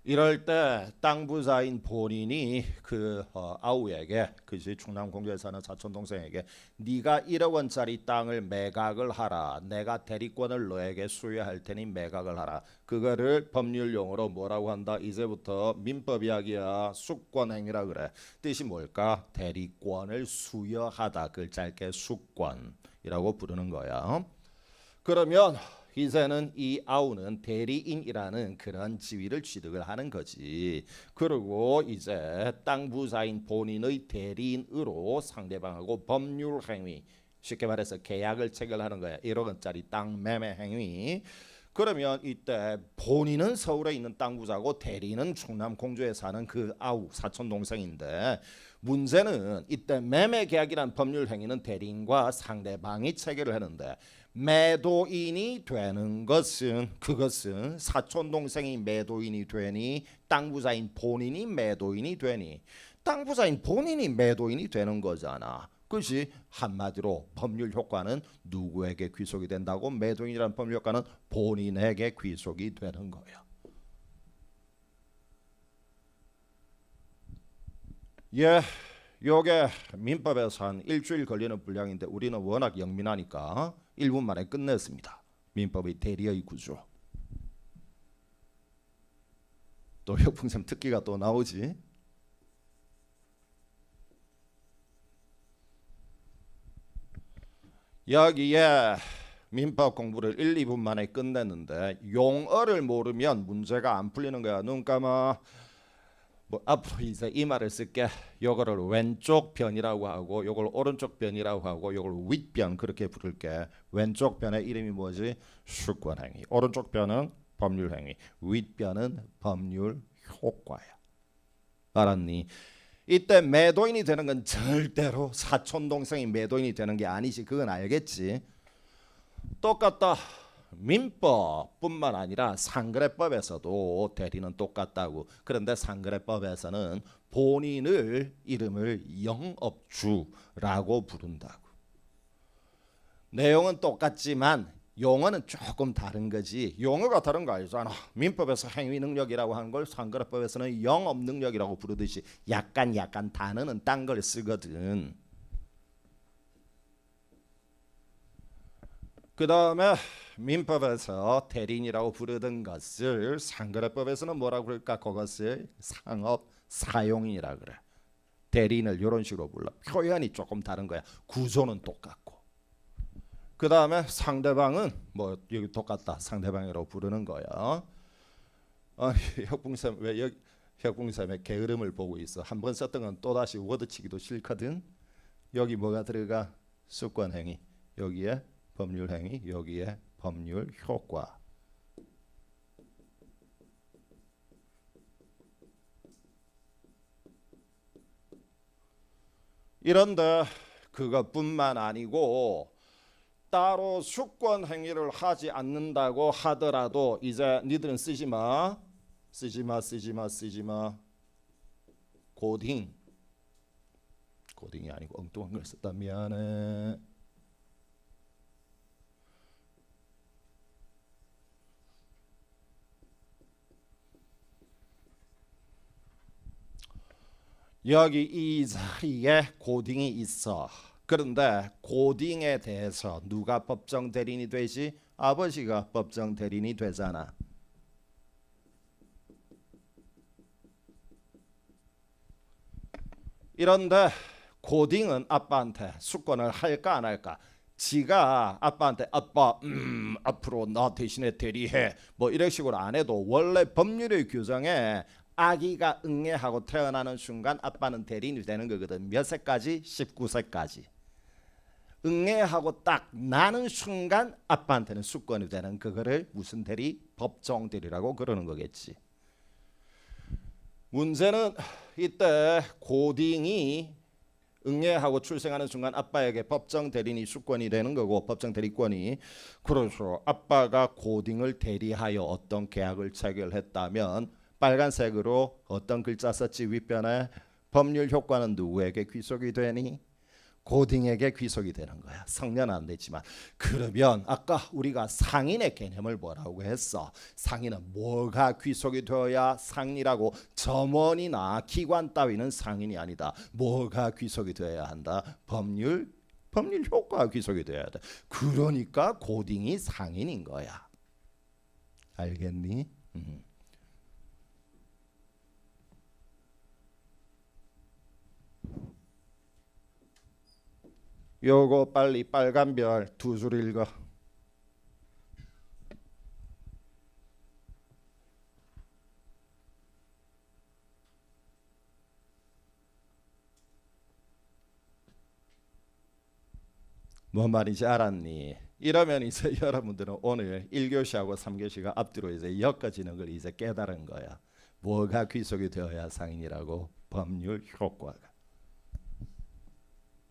이럴 때 땅 부자인 본인이 그 아우에게 그지 충남 공주에 사는 사촌 동생에게 네가 1억 원짜리 땅을 매각을 하라. 내가 대리권을 너에게 수여할 테니 매각을 하라. 그거를 법률 용어로 뭐라고 한다? 이제부터 민법 이야기야. 수권행위라 그래. 뜻이 뭘까? 대리권을 수여하다. 그걸 짧게 수권이라고 부르는 거야. 그러면 이제는 이 아우는 대리인이라는 그런 지위를 취득을 하는 거지. 그리고 이제 땅 부자인 본인의 대리인으로 상대방하고 법률 행위, 쉽게 말해서 계약을 체결하는 거야. 1억 원짜리 땅 매매 행위. 그러면 이때 본인은 서울에 있는 땅 부자고 대리인은 충남 공주에 사는 그 아우 사촌 동생인데 문제는 이때 매매 계약이란 법률 행위는 대리인과 상대방이 체결을 하는데 매도인이 되는 것은 그것은 사촌 동생이 매도인이 되니 땅 부자인 본인이 매도인이 되니 땅 부자인 본인이 매도인이 되는 거잖아. 그것이 한마디로 법률 효과는 누구에게 귀속이 된다고? 매도인이라는 법률 효과는 본인에게 귀속이 되는 거야. 예, 요게 민법에서 한 일주일 걸리는 분량인데 우리는 워낙 영민하니까 1분 만에 끝냈습니다. 민법의 대리의 구조. 또 혁풍쌤 특기가 또 나오지. 여기에 민법 공부를 1, 2분 만에 끝냈는데 용어를 모르면 문제가 안 풀리는 거야. 눈 감아. 뭐 앞으로 이제 이 말을 쓸게. 요거를 왼쪽 변이라고 하고 요걸 오른쪽 변이라고 하고 요걸 윗변 그렇게 부를게. 왼쪽 변의 이름이 뭐지? 수권행위. 오른쪽 변은 법률행위. 윗변은 법률 효과야. 알았니? 이때 매도인이 되는 건 절대로 사촌 동생이 매도인이 되는 게 아니지. 그건 알겠지. 똑같다. 민법뿐만 아니라 상거래법에서도 대리는 똑같다고. 그런데 상거래법에서는 본인을 이름을 영업주라고 부른다고. 내용은 똑같지만 용어는 조금 다른 거지. 용어가 다른 거 알잖아. 민법에서 행위 능력이라고 하는 걸 상거래법에서는 영업 능력이라고 부르듯이 약간 단어는 딴 걸 쓰거든. 그 다음에 민법에서 대리인이라고 부르던 것을 상거래법에서는 뭐라고 그럴까? 그것을 상업 사용인이라 그래. 대리인을 이런 식으로 불러. 표현이 조금 다른 거야. 구조는 똑같고. 그 다음에 상대방은 뭐 여기 똑같다. 상대방이라고 부르는 거야. 혁붕쌤 왜 여기 혁붕쌤의 게으름을 보고 있어. 한 번 썼던 건 또다시 워드치기도 싫거든. 여기 뭐가 들어가? 수권행위. 여기에 법률행위. 여기에 법률 효과. 이런데 그것뿐만 아니고 따로 수권 행위를 하지 않는다고 하더라도 이제 니들은 쓰지 마. 고딩이 아니고 엉뚱한 걸 썼다. 미안해. 여기 이 자리에 고딩이 있어. 그런데 고딩에 대해서 누가 법정 대리인이 되지? 아버지가 법정 대리인이 되잖아. 이런데 고딩은 아빠한테 수권을 할까 안 할까? 지가 아빠한테 아빠 앞으로 나 대신에 대리해 뭐 이런 식으로 안 해도 원래 법률의 규정에 아기가 응애하고 태어나는 순간 아빠는 대리인이 되는 거거든. 몇 세까지? 19세까지. 응애하고 딱 나는 순간 아빠한테는 수권이 되는 그거를 무슨 대리? 법정 대리라고 그러는 거겠지. 문제는 이때 고딩이 응애하고 출생하는 순간 아빠에게 법정 대리인이 수권이 되는 거고 법정 대리권이. 그래서 아빠가 고딩을 대리하여 어떤 계약을 체결했다면 빨간색으로 어떤 글자 썼지? 윗변에 법률 효과는 누구에게 귀속이 되니? 고딩에게 귀속이 되는 거야. 성년은 안 됐지만. 그러면 아까 우리가 상인의 개념을 뭐라고 했어? 상인은 뭐가 귀속이 되어야 상이라고? 점원이나 기관 따위는 상인이 아니다. 뭐가 귀속이 되어야 한다? 법률 효과가 귀속이 되어야 돼. 그러니까 고딩이 상인인 거야. 알겠니? 요거 빨리 빨간 별 두 줄 읽어. 뭔 말인지 알았니? 이러면 이제 여러분들은 오늘 1교시하고 3교시가 앞뒤로 이제 엮어지는 걸 이제 깨달은 거야. 뭐가 귀속이 되어야 상인이라고? 법률 효과가.